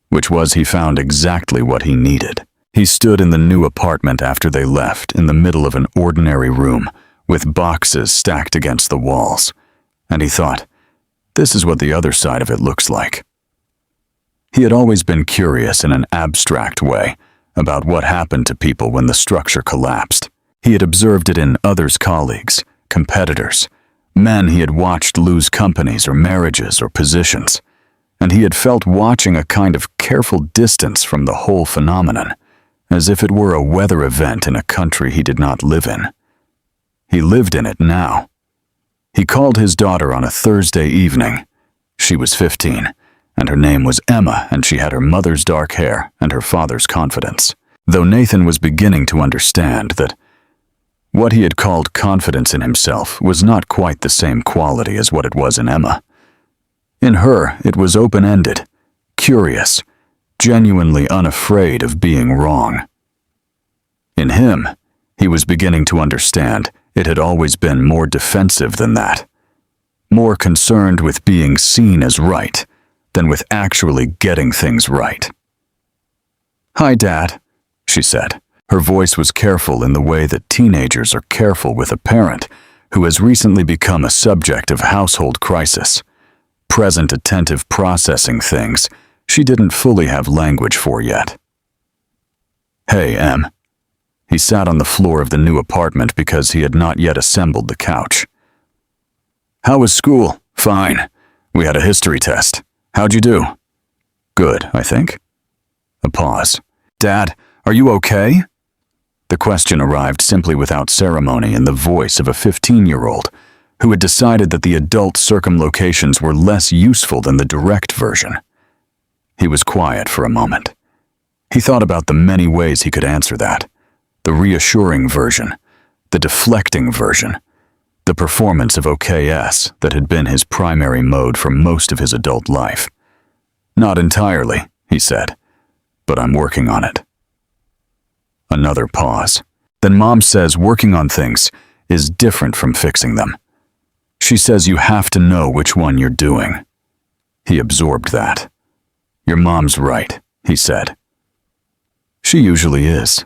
which was, he found, exactly what he needed. He stood in the new apartment after they left in the middle of an ordinary room with boxes stacked against the walls, and he thought, this is what the other side of it looks like. He had always been curious in an abstract way about what happened to people when the structure collapsed. He had observed it in others' colleagues, competitors, men he had watched lose companies or marriages or positions, and he had felt watching a kind of careful distance from the whole phenomenon, as if it were a weather event in a country he did not live in. He lived in it now. He called his daughter on a Thursday evening. She was 15, and her name was Emma, and she had her mother's dark hair and her father's confidence. Though Nathan was beginning to understand that what he had called confidence in himself was not quite the same quality as what it was in Emma. In her, it was open-ended, curious, genuinely unafraid of being wrong. In him, he was beginning to understand it had always been more defensive than that, more concerned with being seen as right than with actually getting things right. "Hi, Dad," she said. Her voice was careful in the way that teenagers are careful with a parent who has recently become a subject of household crisis, present attentive processing things she didn't fully have language for yet. "Hey, Em," He sat on the floor of the new apartment because he had not yet assembled the couch. "How was school?" "Fine. We had a history test. How'd you do?" "Good, I think." A pause. "Dad, are you okay?" The question arrived simply without ceremony in the voice of a 15-year-old who had decided that the adult circumlocutions were less useful than the direct version. He was quiet for a moment. He thought about the many ways he could answer that. The reassuring version, the deflecting version, the performance of OKS that had been his primary mode for most of his adult life. "Not entirely," he said, "but I'm working on it." Another pause. "Then Mom says working on things is different from fixing them. She says you have to know which one you're doing." He absorbed that. "Your mom's right," he said. "She usually is,"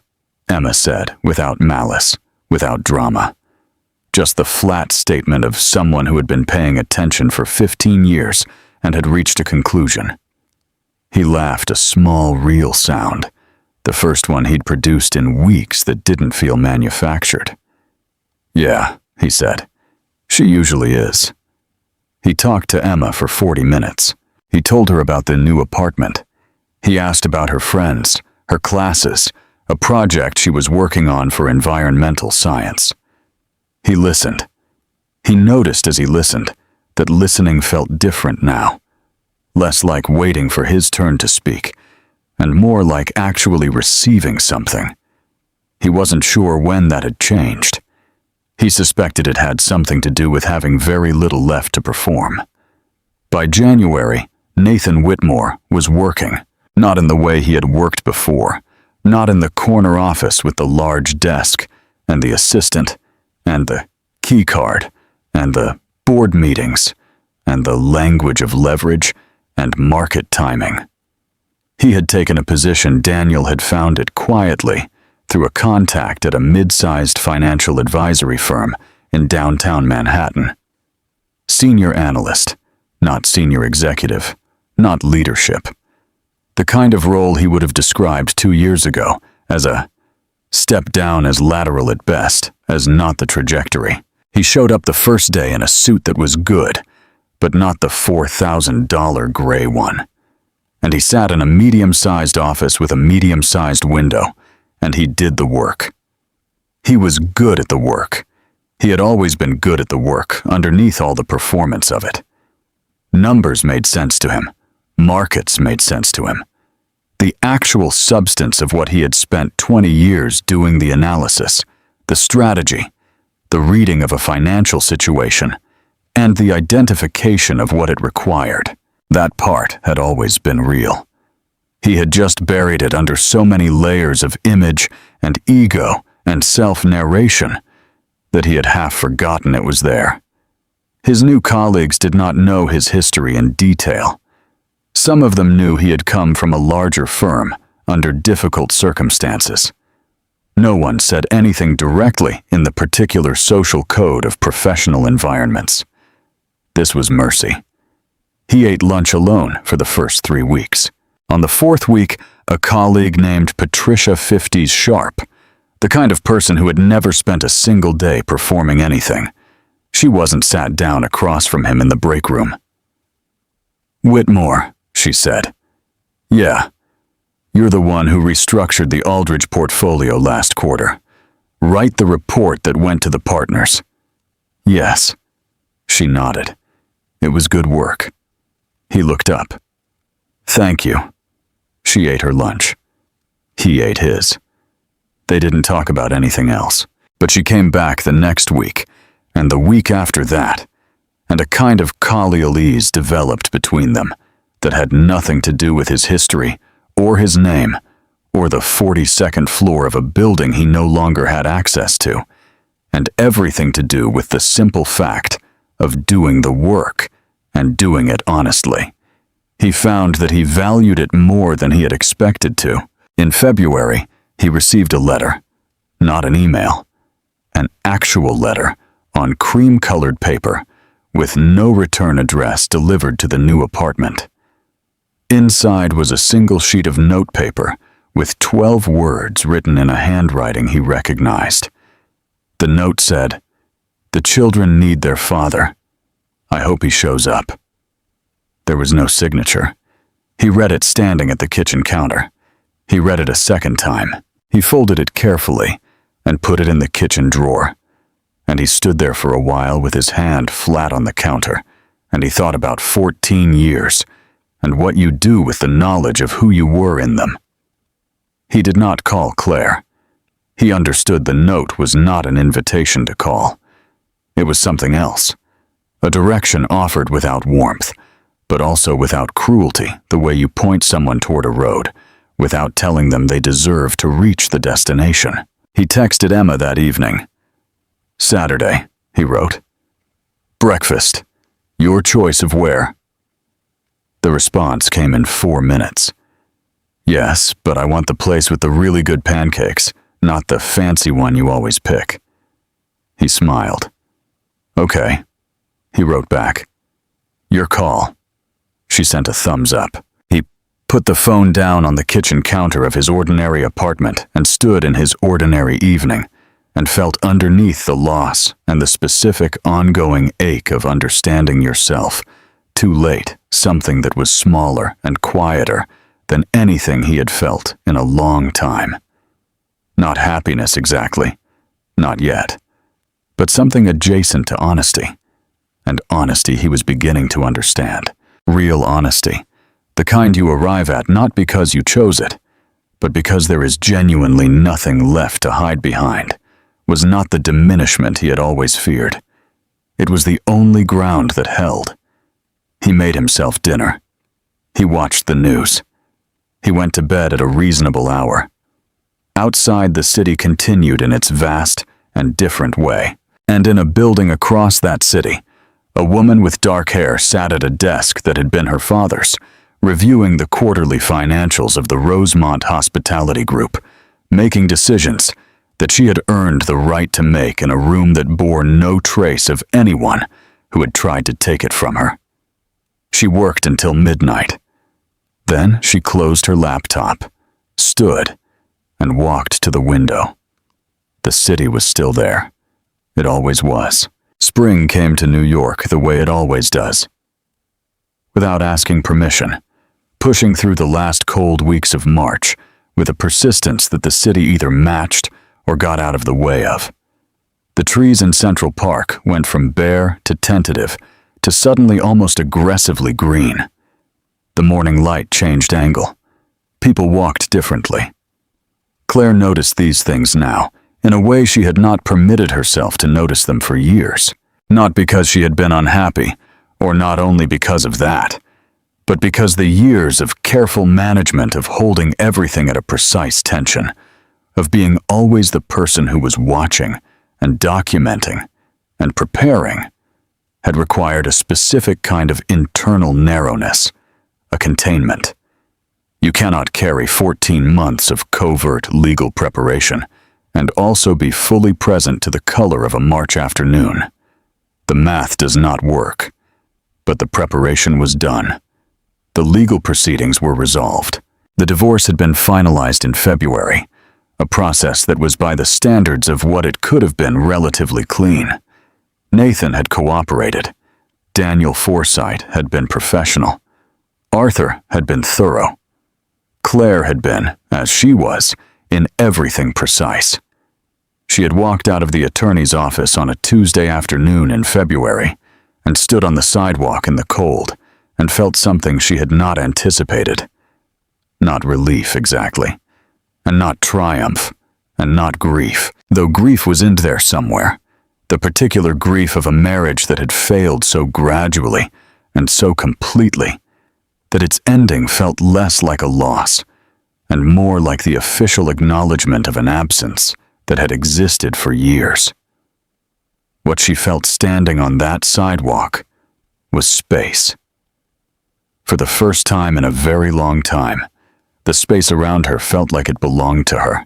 Emma said, without malice, without drama. Just the flat statement of someone who had been paying attention for 15 years and had reached a conclusion. He laughed, a small, real sound, the first one he'd produced in weeks that didn't feel manufactured. "Yeah," he said. "She usually is." He talked to Emma for 40 minutes. He told her about the new apartment. He asked about her friends, her classes, a project she was working on for environmental science. He listened. He noticed as he listened that listening felt different now, less like waiting for his turn to speak, and more like actually receiving something. He wasn't sure when that had changed. He suspected it had something to do with having very little left to perform. By January, Nathan Whitmore was working, not in the way he had worked before, not in the corner office with the large desk and the assistant and the key card and the board meetings and the language of leverage and market timing. He had taken a position Daniel had founded quietly through a contact at a mid-sized financial advisory firm in downtown Manhattan. Senior analyst, not senior executive, not leadership. The kind of role he would have described 2 years ago as a step down, as lateral at best, as not the trajectory. He showed up the first day in a suit that was good, but not the $4,000 gray one. And he sat in a medium-sized office with a medium-sized window, and he did the work. He was good at the work. He had always been good at the work, underneath all the performance of it. Numbers made sense to him. Markets made sense to him. The actual substance of what he had spent 20 years doing, the analysis, the strategy, the reading of a financial situation, and the identification of what it required. That part had always been real. He had just buried it under so many layers of image and ego and self-narration that he had half forgotten it was there. His new colleagues did not know his history in detail. Some of them knew he had come from a larger firm under difficult circumstances. No one said anything directly in the particular social code of professional environments. This was mercy. He ate lunch alone for the first 3 weeks. On the 4th week, a colleague named Patricia 50s Sharp, the kind of person who had never spent a single day performing anything. She wasn't sat down across from him in the break room. "Whitmore," she said. "Yeah, you're the one who restructured the Aldridge portfolio last quarter. Write the report that went to the partners." "Yes." She nodded. It was good work. He looked up. "Thank you." She ate her lunch. He ate his. They didn't talk about anything else, but she came back the next week, and the week after that, and a kind of collegial ease developed between them that had nothing to do with his history, or his name, or the 42nd floor of a building he no longer had access to, and everything to do with the simple fact of doing the work and doing it honestly. He found that he valued it more than he had expected to. In February, he received a letter, not an email, an actual letter on cream-colored paper with no return address delivered to the new apartment. Inside was a single sheet of notepaper with 12 words written in a handwriting he recognized. The note said, "The children need their father. I hope he shows up." There was no signature. He read it standing at the kitchen counter. He read it a second time. He folded it carefully and put it in the kitchen drawer. And he stood there for a while with his hand flat on the counter, and he thought about 14 years and what you do with the knowledge of who you were in them. He did not call Claire. He understood the note was not an invitation to call. It was something else, a direction offered without warmth, but also without cruelty, the way you point someone toward a road, without telling them they deserve to reach the destination. He texted Emma that evening. "Saturday," he wrote. "Breakfast. Your choice of where." The response came in 4 minutes. "Yes, but I want the place with the really good pancakes, not the fancy one you always pick." He smiled. "Okay," he wrote back. "Your call." She sent a thumbs up. He put the phone down on the kitchen counter of his ordinary apartment and stood in his ordinary evening and felt underneath the loss and the specific ongoing ache of understanding yourself, too late, something that was smaller and quieter than anything he had felt in a long time. Not happiness exactly, not yet, but something adjacent to honesty. And honesty he was beginning to understand. Real honesty, the kind you arrive at not because you chose it, but because there is genuinely nothing left to hide behind, was not the diminishment he had always feared. It was the only ground that held. He made himself dinner. He watched the news. He went to bed at a reasonable hour. Outside, the city continued in its vast and different way. And in a building across that city, a woman with dark hair sat at a desk that had been her father's, reviewing the quarterly financials of the Rosemont Hospitality Group, making decisions that she had earned the right to make in a room that bore no trace of anyone who had tried to take it from her. She worked until midnight. Then she closed her laptop, stood, and walked to the window. The city was still there. It always was. Spring came to New York the way it always does. Without asking permission, pushing through the last cold weeks of March with a persistence that the city either matched or got out of the way of. The trees in Central Park went from bare to tentative to suddenly almost aggressively green. The morning light changed angle. People walked differently. Claire noticed these things now, in a way she had not permitted herself to notice them for years. Not because she had been unhappy, or not only because of that, but because the years of careful management of holding everything at a precise tension, of being always the person who was watching and documenting and preparing, had required a specific kind of internal narrowness, a containment. You cannot carry 14 months of covert legal preparation and also be fully present to the color of a March afternoon. The math does not work, but the preparation was done. The legal proceedings were resolved. The divorce had been finalized in February, a process that was by the standards of what it could have been relatively clean. Nathan had cooperated. Daniel Forsythe had been professional. Arthur had been thorough. Claire had been, as she was, in everything precise. She had walked out of the attorney's office on a Tuesday afternoon in February and stood on the sidewalk in the cold and felt something she had not anticipated. Not relief, exactly. And not triumph. And not grief, though grief was in there somewhere. The particular grief of a marriage that had failed so gradually and so completely that its ending felt less like a loss and more like the official acknowledgement of an absence that had existed for years. What she felt standing on that sidewalk was space. For the first time in a very long time, the space around her felt like it belonged to her.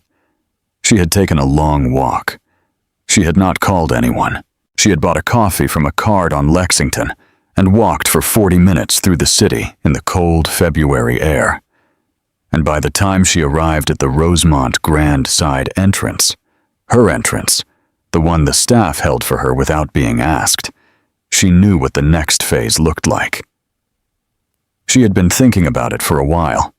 She had taken a long walk. She had not called anyone. She had bought a coffee from a card on Lexington and walked for 40 minutes through the city in the cold February air. and by the time she arrived at the Rosemont Grand side entrance, her entrance, the one the staff held for her without being asked, she knew what the next phase looked like. She had been thinking about it for a while.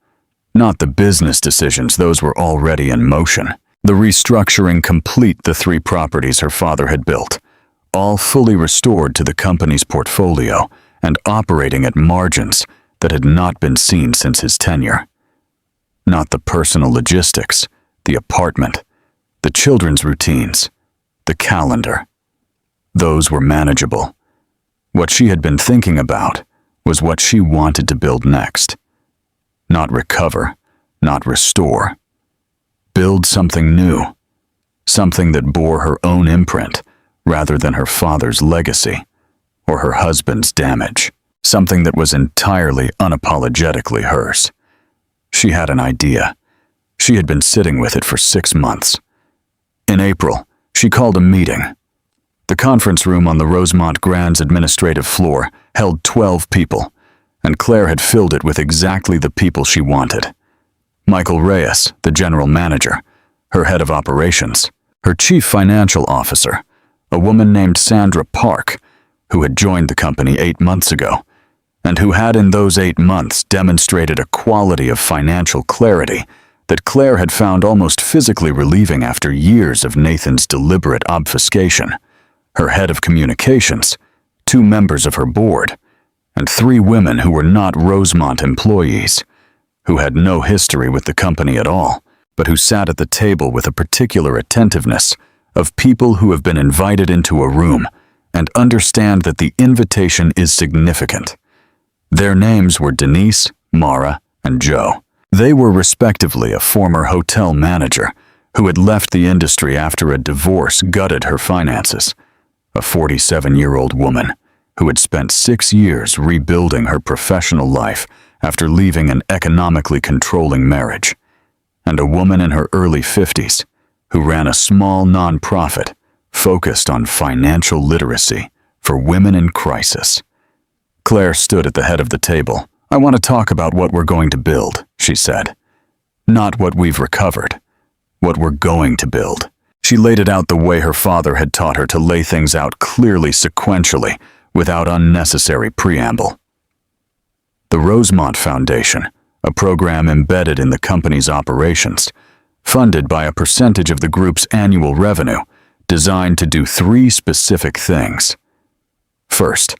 Not the business decisions, those were already in motion. The restructuring complete the 3 properties her father had built, all fully restored to the company's portfolio and operating at margins that had not been seen since his tenure. Not the personal logistics, the apartment, the children's routines, the calendar. Those were manageable. What she had been thinking about was what she wanted to build next. Not recover, not restore. Build something new, something that bore her own imprint rather than her father's legacy or her husband's damage, something that was entirely unapologetically hers. She had an idea. She had been sitting with it for 6 months. In April, she called a meeting. The conference room on the Rosemont Grand's administrative floor held 12 people, and Claire had filled it with exactly the people she wanted. Michael Reyes, the general manager, her head of operations, her chief financial officer, a woman named Sandra Park, who had joined the company 8 months ago, and who had in those 8 months demonstrated a quality of financial clarity that Claire had found almost physically relieving after years of Nathan's deliberate obfuscation, her head of communications, 2 members of her board, and 3 women who were not Rosemont employees, who had no history with the company at all, but who sat at the table with a particular attentiveness of people who have been invited into a room and understand that the invitation is significant. Their names were Denise, Mara, and Joe. They were respectively a former hotel manager who had left the industry after a divorce gutted her finances, a 47-year-old woman who had spent 6 years rebuilding her professional life after leaving an economically controlling marriage, and a woman in her early 50s who ran a small nonprofit focused on financial literacy for women in crisis. Claire stood at the head of the table. "I want to talk about what we're going to build," she said. "Not what we've recovered, what we're going to build." She laid it out the way her father had taught her to lay things out clearly sequentially, without unnecessary preamble. The Rosemont Foundation, a program embedded in the company's operations, funded by a percentage of the group's annual revenue, designed to do 3 specific things. First,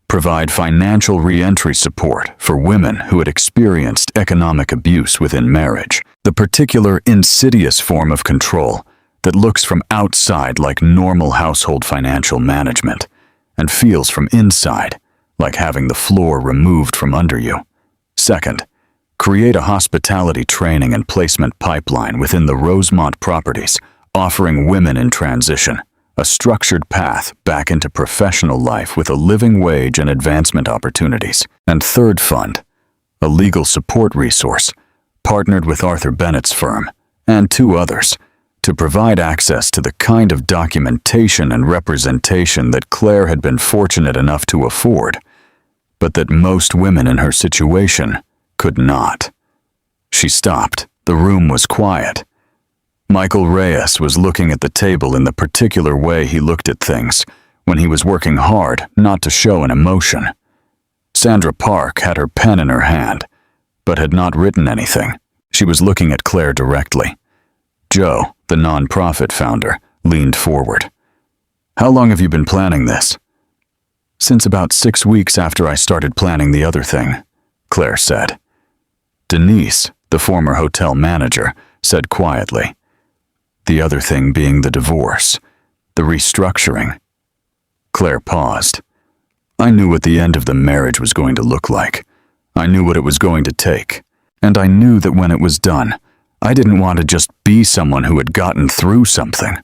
provide financial re-entry support for women who had experienced economic abuse within marriage, the particular insidious form of control that looks from outside like normal household financial management and feels from inside like having the floor removed from under you. Second, create a hospitality training and placement pipeline within the Rosemont properties, offering women in transition a structured path back into professional life with a living wage and advancement opportunities. And third, fund a legal support resource partnered with Arthur Bennett's firm and 2 others to provide access to the kind of documentation and representation that Claire had been fortunate enough to afford, but that most women in her situation could not. She stopped. The room was quiet. Michael Reyes was looking at the table in the particular way he looked at things when he was working hard not to show an emotion. Sandra Park had her pen in her hand, but had not written anything. She was looking at Claire directly. Joe, the nonprofit founder, leaned forward. "How long have you been planning this?" "Since about 6 weeks after I started planning the other thing," Claire said. Denise, the former hotel manager, said quietly, "The other thing being the divorce, the restructuring." Claire paused. "I knew what the end of the marriage was going to look like. I knew what it was going to take. And I knew that when it was done, I didn't want to just be someone who had gotten through something."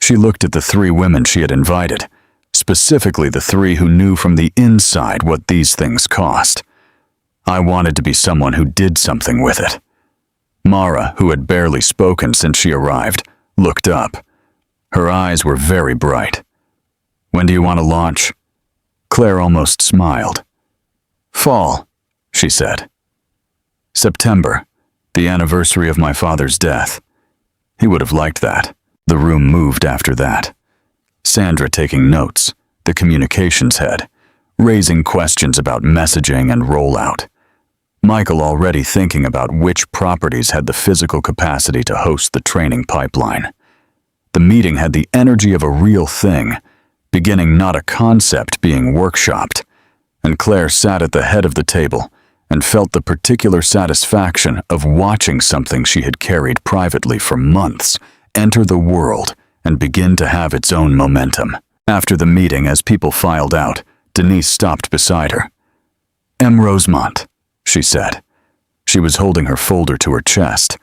She looked at the 3 women she had invited, specifically the 3 who knew from the inside what these things cost. "I wanted to be someone who did something with it." Mara, who had barely spoken since she arrived, looked up. Her eyes were very bright. "When do you want to launch?" Claire almost smiled. "Fall," she said. "September. The anniversary of my father's death. He would have liked that. The room moved after that. Sandra taking notes, the communications head, raising questions about messaging and rollout. Michael already thinking about which properties had the physical capacity to host the training pipeline. The meeting had the energy of a real thing, beginning not a concept being workshopped, and Claire sat at the head of the table and felt the particular satisfaction of watching something she had carried privately for months enter the world and begin to have its own momentum. After the meeting, as people filed out, Denise stopped beside her. "M. Rosemont," she said. She was holding her folder to her chest.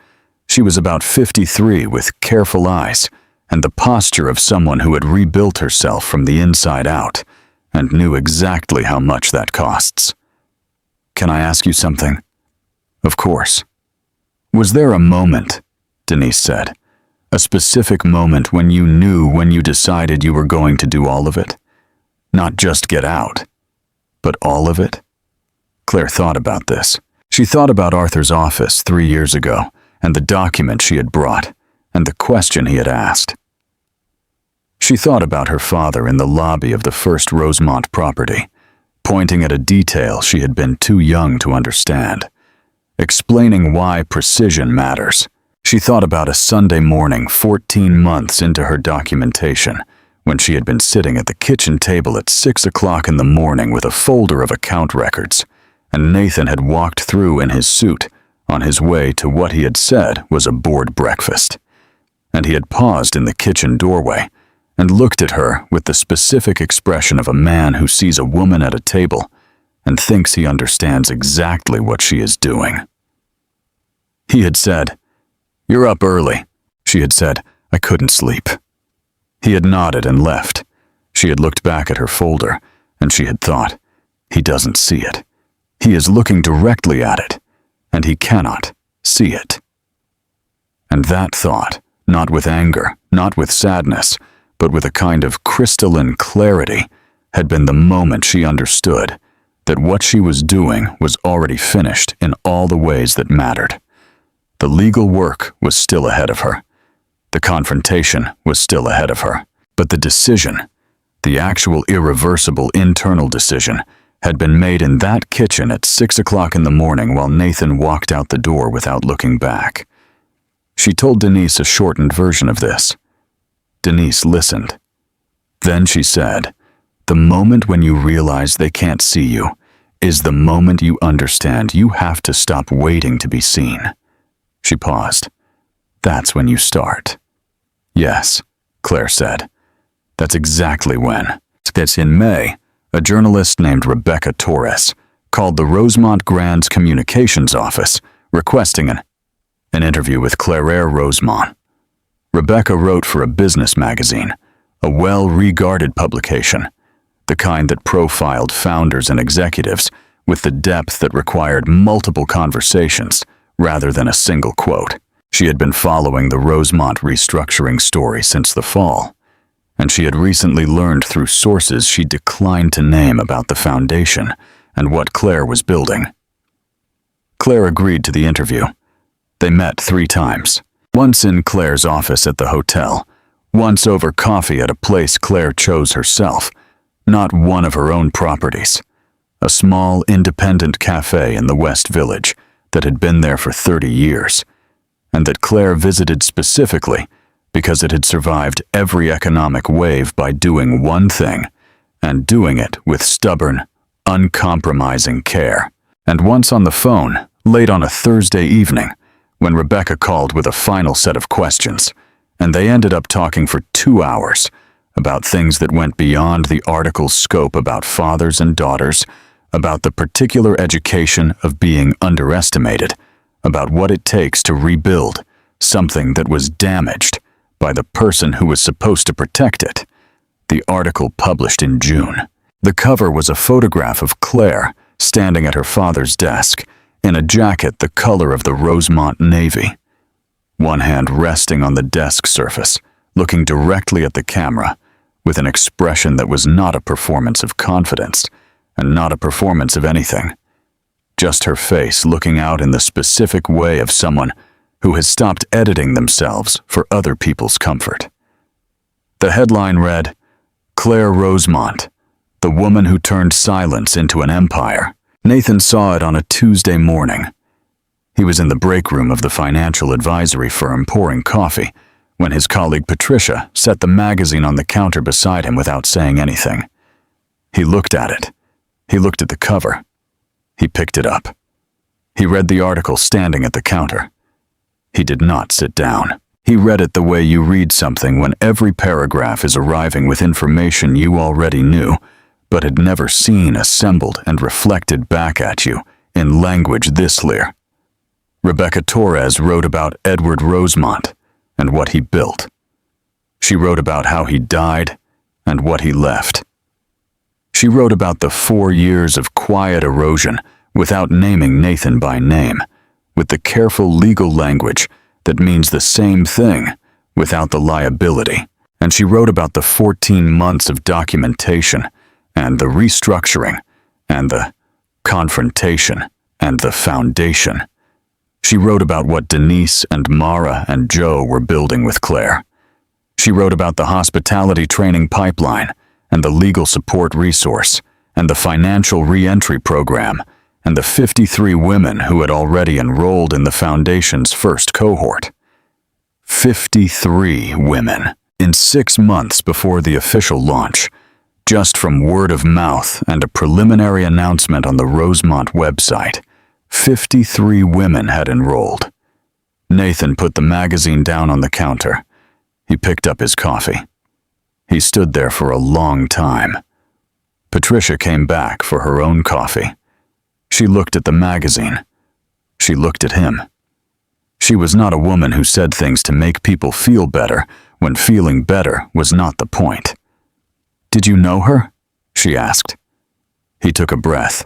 She was about 53 with careful eyes and the posture of someone who had rebuilt herself from the inside out and knew exactly how much that costs. "Can I ask you something?" "Of course." "Was there a moment," Denise said, "a specific moment when you knew when you decided you were going to do all of it? Not just get out, but all of it?" Claire thought about this. She thought about Arthur's office 3 years ago and the document she had brought and the question he had asked. She thought about her father in the lobby of the first Rosemont property, pointing at a detail she had been too young to understand, explaining why precision matters. She thought about a Sunday morning 14 months into her documentation, when she had been sitting at the kitchen table at 6 o'clock in the morning with a folder of account records, and Nathan had walked through in his suit on his way to what he had said was a board breakfast. And he had paused in the kitchen doorway and looked at her with the specific expression of a man who sees a woman at a table and thinks he understands exactly what she is doing. He had said, "You're up early." She had said, "I couldn't sleep." He had nodded and left. She had looked back at her folder, and she had thought, "He doesn't see it. He is looking directly at it, and he cannot see it." And that thought, not with anger, not with sadness, but with a kind of crystalline clarity, had been the moment she understood that what she was doing was already finished in all the ways that mattered. The legal work was still ahead of her. The confrontation was still ahead of her. But the decision, the actual irreversible internal decision, had been made in that kitchen at 6 o'clock in the morning while Nathan walked out the door without looking back. She told Denise a shortened version of this. Denise listened. Then she said, "The moment when you realize they can't see you is the moment you understand you have to stop waiting to be seen." She paused. "That's when you start." "Yes," Claire said. "That's exactly when." It's in May, a journalist named Rebecca Torres called the Rosemont Grand's communications office requesting an interview with Claire Rosemont. Rebecca wrote for a business magazine, a well-regarded publication, the kind that profiled founders and executives with the depth that required multiple conversations rather than a single quote. She had been following the Rosemont restructuring story since the fall, and she had recently learned through sources she declined to name about the foundation and what Claire was building. Claire agreed to the interview. They met 3 times, once in Claire's office at the hotel, once over coffee at a place Claire chose herself, not one of her own properties, a small independent cafe in the West Village that had been there for 30 years, and that Claire visited specifically because it had survived every economic wave by doing one thing, and doing it with stubborn, uncompromising care. And once on the phone, late on a Thursday evening, when Rebecca called with a final set of questions, and they ended up talking for 2 hours about things that went beyond the article's scope about fathers and daughters, about the particular education of being underestimated, about what it takes to rebuild something that was damaged by the person who was supposed to protect it. The article published in June. The cover was a photograph of Claire standing at her father's desk in a jacket the color of the Rosemont Navy, one hand resting on the desk surface, looking directly at the camera with an expression that was not a performance of confidence and not a performance of anything. just her face looking out in the specific way of someone who has stopped editing themselves for other people's comfort. The headline read, "Claire Rosemont, the woman who turned silence into an empire." Nathan saw it on a Tuesday morning. He was in the break room of the financial advisory firm pouring coffee when his colleague Patricia set the magazine on the counter beside him without saying anything. He looked at it. He looked at the cover. He picked it up. He read the article standing at the counter. He did not sit down. He read it the way you read something when every paragraph is arriving with information you already knew, but had never seen assembled and reflected back at you in language this clear. Rebecca Torres wrote about Edward Rosemont and what he built. She wrote about how he died and what he left. She wrote about the 4 years of quiet erosion without naming Nathan by name, with the careful legal language that means the same thing without the liability. And she wrote about the 14 months of documentation and the restructuring and the confrontation and the foundation. She wrote about what Denise and Mara and Joe were building with Claire. She wrote about the hospitality training pipeline and the legal support resource and the financial re-entry program and the 53 women who had already enrolled in the foundation's first cohort. 53 women in 6 months before the official launch, just from word of mouth and a preliminary announcement on the Rosemont website. 53 women had enrolled. Nathan put the magazine down on the counter. He picked up his coffee. He stood there for a long time. Patricia came back for her own coffee. She looked at the magazine. She looked at him. She was not a woman who said things to make people feel better when feeling better was not the point. "Did you know her?" she asked. He took a breath.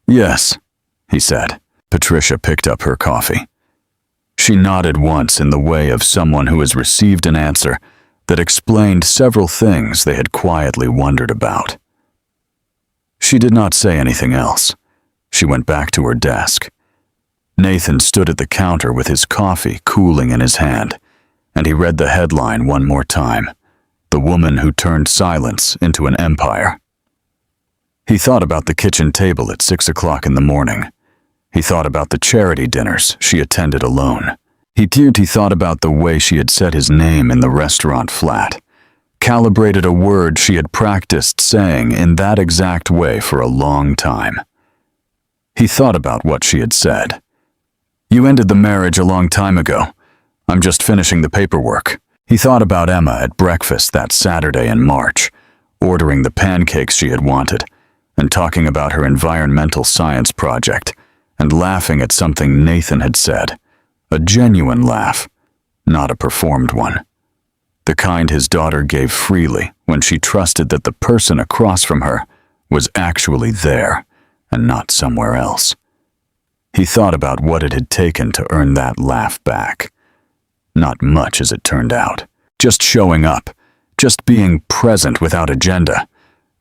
"Yes," he said. Patricia picked up her coffee. She nodded once in the way of someone who has received an answer that explained several things they had quietly wondered about. She did not say anything else. She went back to her desk. Nathan stood at the counter with his coffee cooling in his hand, and he read the headline one more time, "The woman who turned silence into an empire." He thought about the kitchen table at 6 o'clock in the morning. He thought about the charity dinners she attended alone. He thought about the way she had said his name in the restaurant flat, calibrated a word she had practiced saying in that exact way for a long time. He thought about what she had said. "You ended the marriage a long time ago. I'm just finishing the paperwork." He thought about Emma at breakfast that Saturday in March, ordering the pancakes she had wanted, and talking about her environmental science project, and laughing at something Nathan had said. A genuine laugh, not a performed one. The kind his daughter gave freely when she trusted that the person across from her was actually there and not somewhere else. He thought about what it had taken to earn that laugh back. Not much, as it turned out. Just showing up, just being present without agenda,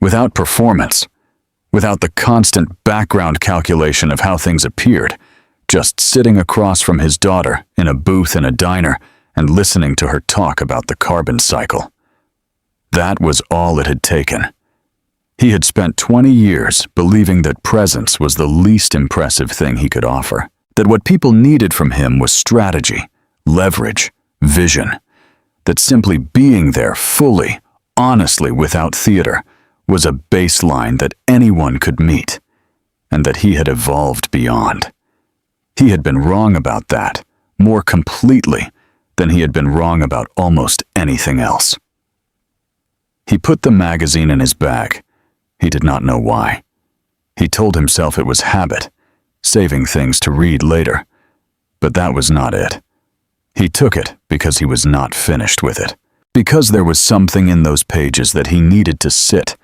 without performance, without the constant background calculation of how things appeared, just sitting across from his daughter in a booth in a diner and listening to her talk about the carbon cycle. That was all it had taken. He had spent 20 years believing that presence was the least impressive thing he could offer, that what people needed from him was strategy, leverage, vision, that simply being there fully, honestly, without theater, was a baseline that anyone could meet, and that he had evolved beyond. He had been wrong about that, more completely than he had been wrong about almost anything else. He put the magazine in his bag. He did not know why. He told himself it was habit, saving things to read later. But that was not it. He took it because he was not finished with it. Because there was something in those pages that he needed to sit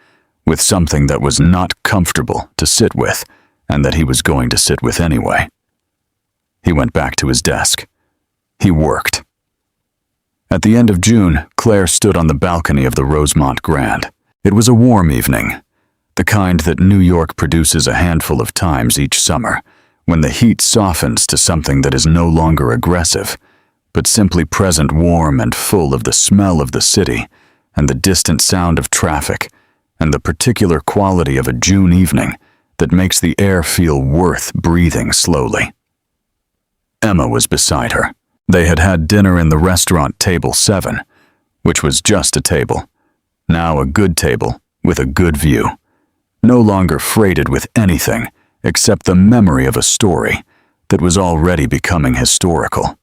with, something that was not comfortable to sit with, and that he was going to sit with anyway. He went back to his desk. He worked. At the end of June, Claire stood on the balcony of the Rosemont Grand. It was a warm evening. the kind that New York produces a handful of times each summer, when the heat softens to something that is no longer aggressive, but simply present, warm and full of the smell of the city and the distant sound of traffic and the particular quality of a June evening that makes the air feel worth breathing slowly. Emma was beside her. They had had dinner in the restaurant table 7, which was just a table, now a good table with a good view, no longer freighted with anything except the memory of a story that was already becoming historical.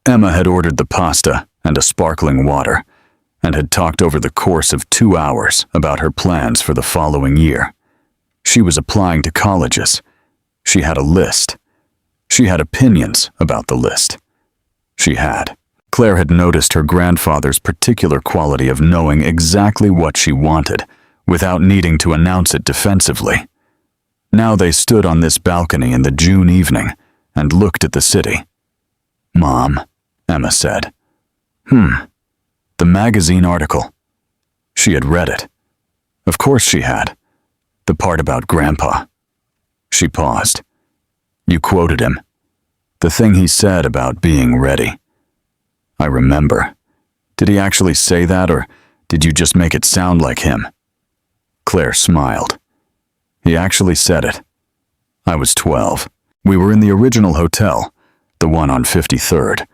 Emma had ordered the pasta and a sparkling water and had talked over the course of 2 hours about her plans for the following year. She was applying to colleges. She had a list. She had opinions about the list. Claire had noticed her grandfather's particular quality of knowing exactly what she wanted without needing to announce it defensively. Now they stood on this balcony in the June evening and looked at the city. "Mom," Emma said. The magazine article. She had read it. Of course she had. The part about Grandpa. She paused. "You quoted him. The thing he said about being ready." "I remember. Did he actually say that, or did you just make it sound like him?" Claire smiled. "He actually said it. I was 12. We were in the original hotel, the one on 53rd,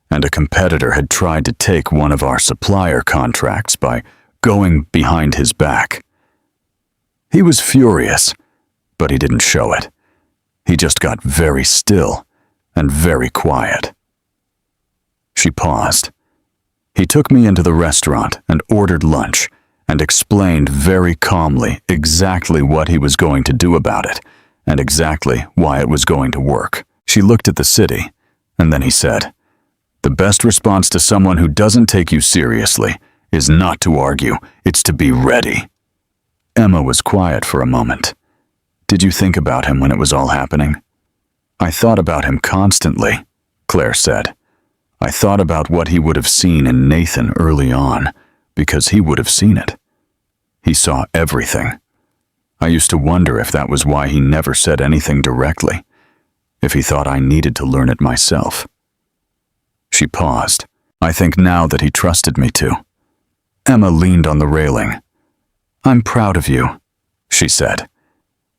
and a competitor had tried to take one of our supplier contracts by going behind his back. He was furious, but he didn't show it. He just got very still and very quiet." She paused. "He took me into the restaurant and ordered lunch and explained very calmly exactly what he was going to do about it and exactly why it was going to work." She looked at the city, and then he said, "The best response to someone who doesn't take you seriously is not to argue, it's to be ready." Emma was quiet for a moment. "Did you think about him when it was all happening?" "I thought about him constantly," Claire said. "I thought about what he would have seen in Nathan early on, because he would have seen it. He saw everything. I used to wonder if that was why he never said anything directly, if he thought I needed to learn it myself." She paused. "I think now that he trusted me to." Emma leaned on the railing. "I'm proud of you," she said.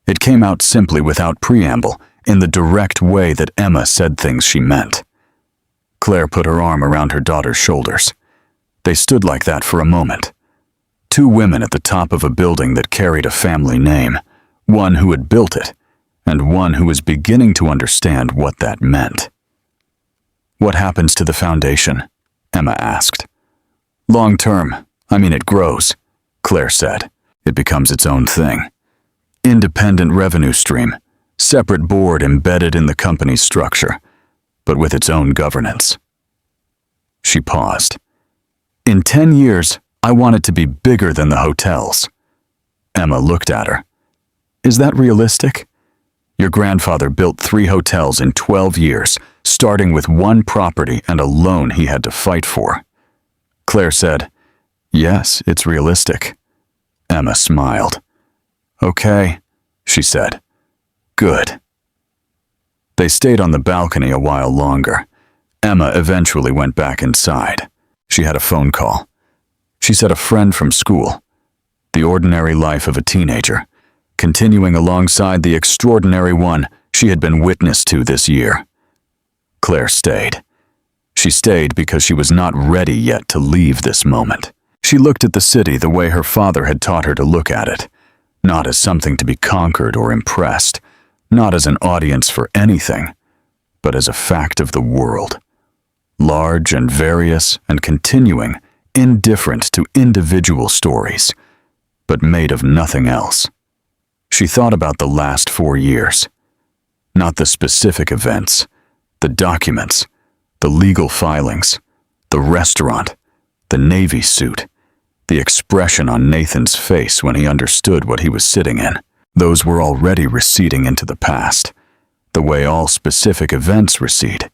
It came out simply without preamble, in the direct way that Emma said things she meant. Claire put her arm around her daughter's shoulders. They stood like that for a moment. 2 women at the top of a building that carried a family name, one who had built it, and one who was beginning to understand what that meant. "What happens to the foundation?" Emma asked. "Long term. It grows," Claire said. "It becomes its own thing. Independent revenue stream, separate board embedded in the company's structure, but with its own governance." She paused. "In 10 years, I want it to be bigger than the hotels." Emma looked at her. "Is that realistic? Your grandfather built 3 hotels in 12 years, starting with 1 property and a loan he had to fight for." Claire said, "Yes, it's realistic." Emma smiled. "Okay," she said. "Good." They stayed on the balcony a while longer. Emma eventually went back inside. She had a phone call. She said a friend from school. The ordinary life of a teenager, continuing alongside the extraordinary one she had been witness to this year. Claire stayed. She stayed because she was not ready yet to leave this moment. She looked at the city the way her father had taught her to look at it, not as something to be conquered or impressed, not as an audience for anything, but as a fact of the world. Large and various and continuing, indifferent to individual stories, but made of nothing else. She thought about the last 4 years. Not the specific events, the documents, the legal filings, the restaurant, the Navy suit, the expression on Nathan's face when he understood what he was sitting in. Those were already receding into the past, the way all specific events recede,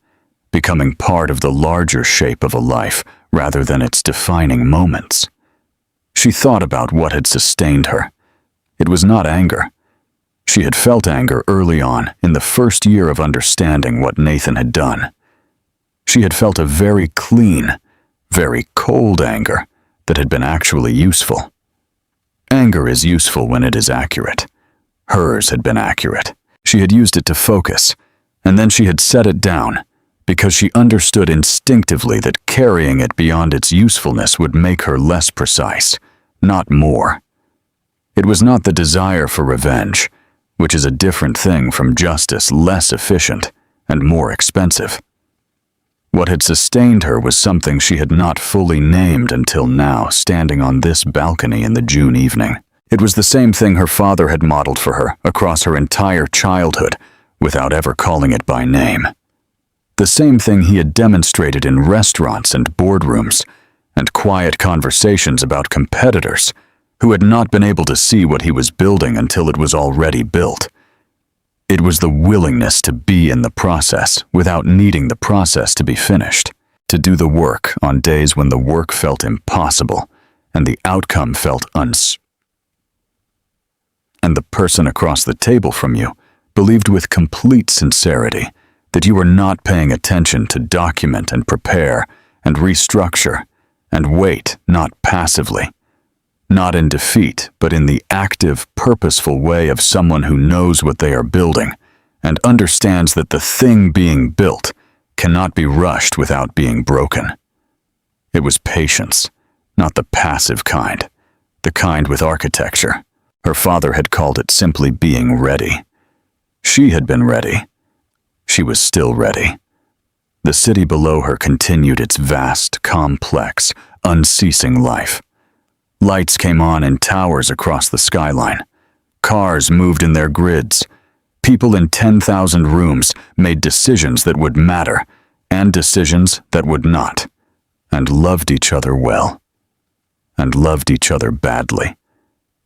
becoming part of the larger shape of a life rather than its defining moments. She thought about what had sustained her, It was not anger. She had felt anger early on, in the first year of understanding what Nathan had done. She had felt a very clean, very cold anger that had been actually useful. Anger is useful when it is accurate. Hers had been accurate. She had used it to focus, and then she had set it down because she understood instinctively that carrying it beyond its usefulness would make her less precise, not more. It was not the desire for revenge, which is a different thing from justice, less efficient and more expensive. What had sustained her was something she had not fully named until now, standing on this balcony in the June evening. It was the same thing her father had modeled for her across her entire childhood, without ever calling it by name. The same thing he had demonstrated in restaurants and boardrooms, and quiet conversations about competitors who had not been able to see what he was building until it was already built. It was the willingness to be in the process without needing the process to be finished, to do the work on days when the work felt impossible and the outcome felt and the person across the table from you believed with complete sincerity that you were not paying attention to document and prepare and restructure and wait, not passively. Not in defeat, but in the active, purposeful way of someone who knows what they are building and understands that the thing being built cannot be rushed without being broken. It was patience, not the passive kind, the kind with architecture. Her father had called it simply being ready. She had been ready. She was still ready. The city below her continued its vast, complex, unceasing life. Lights came on in towers across the skyline. Cars moved in their grids. People in 10,000 rooms made decisions that would matter and decisions that would not, and loved each other well, and loved each other badly,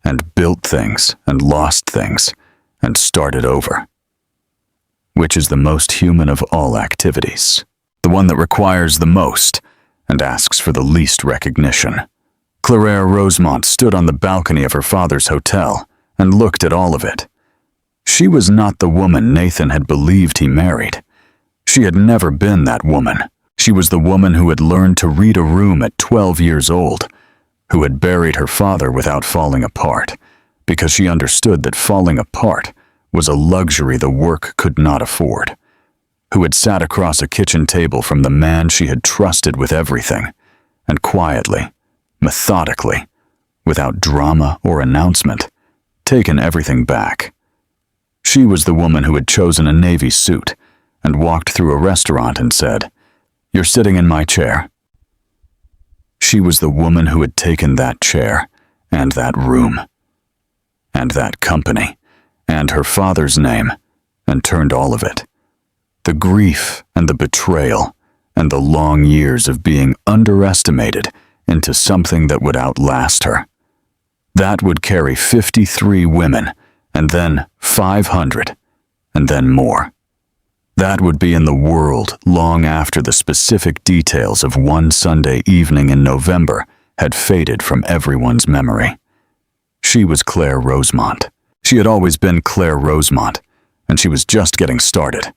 and built things and lost things and started over. Which is the most human of all activities, the one that requires the most and asks for the least recognition. Claire Rosemont stood on the balcony of her father's hotel and looked at all of it. She was not the woman Nathan had believed he married. She had never been that woman. She was the woman who had learned to read a room at 12 years old, who had buried her father without falling apart, because she understood that falling apart was a luxury the work could not afford, who had sat across a kitchen table from the man she had trusted with everything, and quietly, methodically, without drama or announcement, taken everything back. She was the woman who had chosen a navy suit and walked through a restaurant and said, "You're sitting in my chair." She was the woman who had taken that chair and that room and that company and her father's name and turned all of it. The grief and the betrayal and the long years of being underestimated into something that would outlast her. That would carry 53 women, and then 500, and then more. That would be in the world long after the specific details of one Sunday evening in November had faded from everyone's memory. She was Claire Rosemont. She had always been Claire Rosemont, and she was just getting started.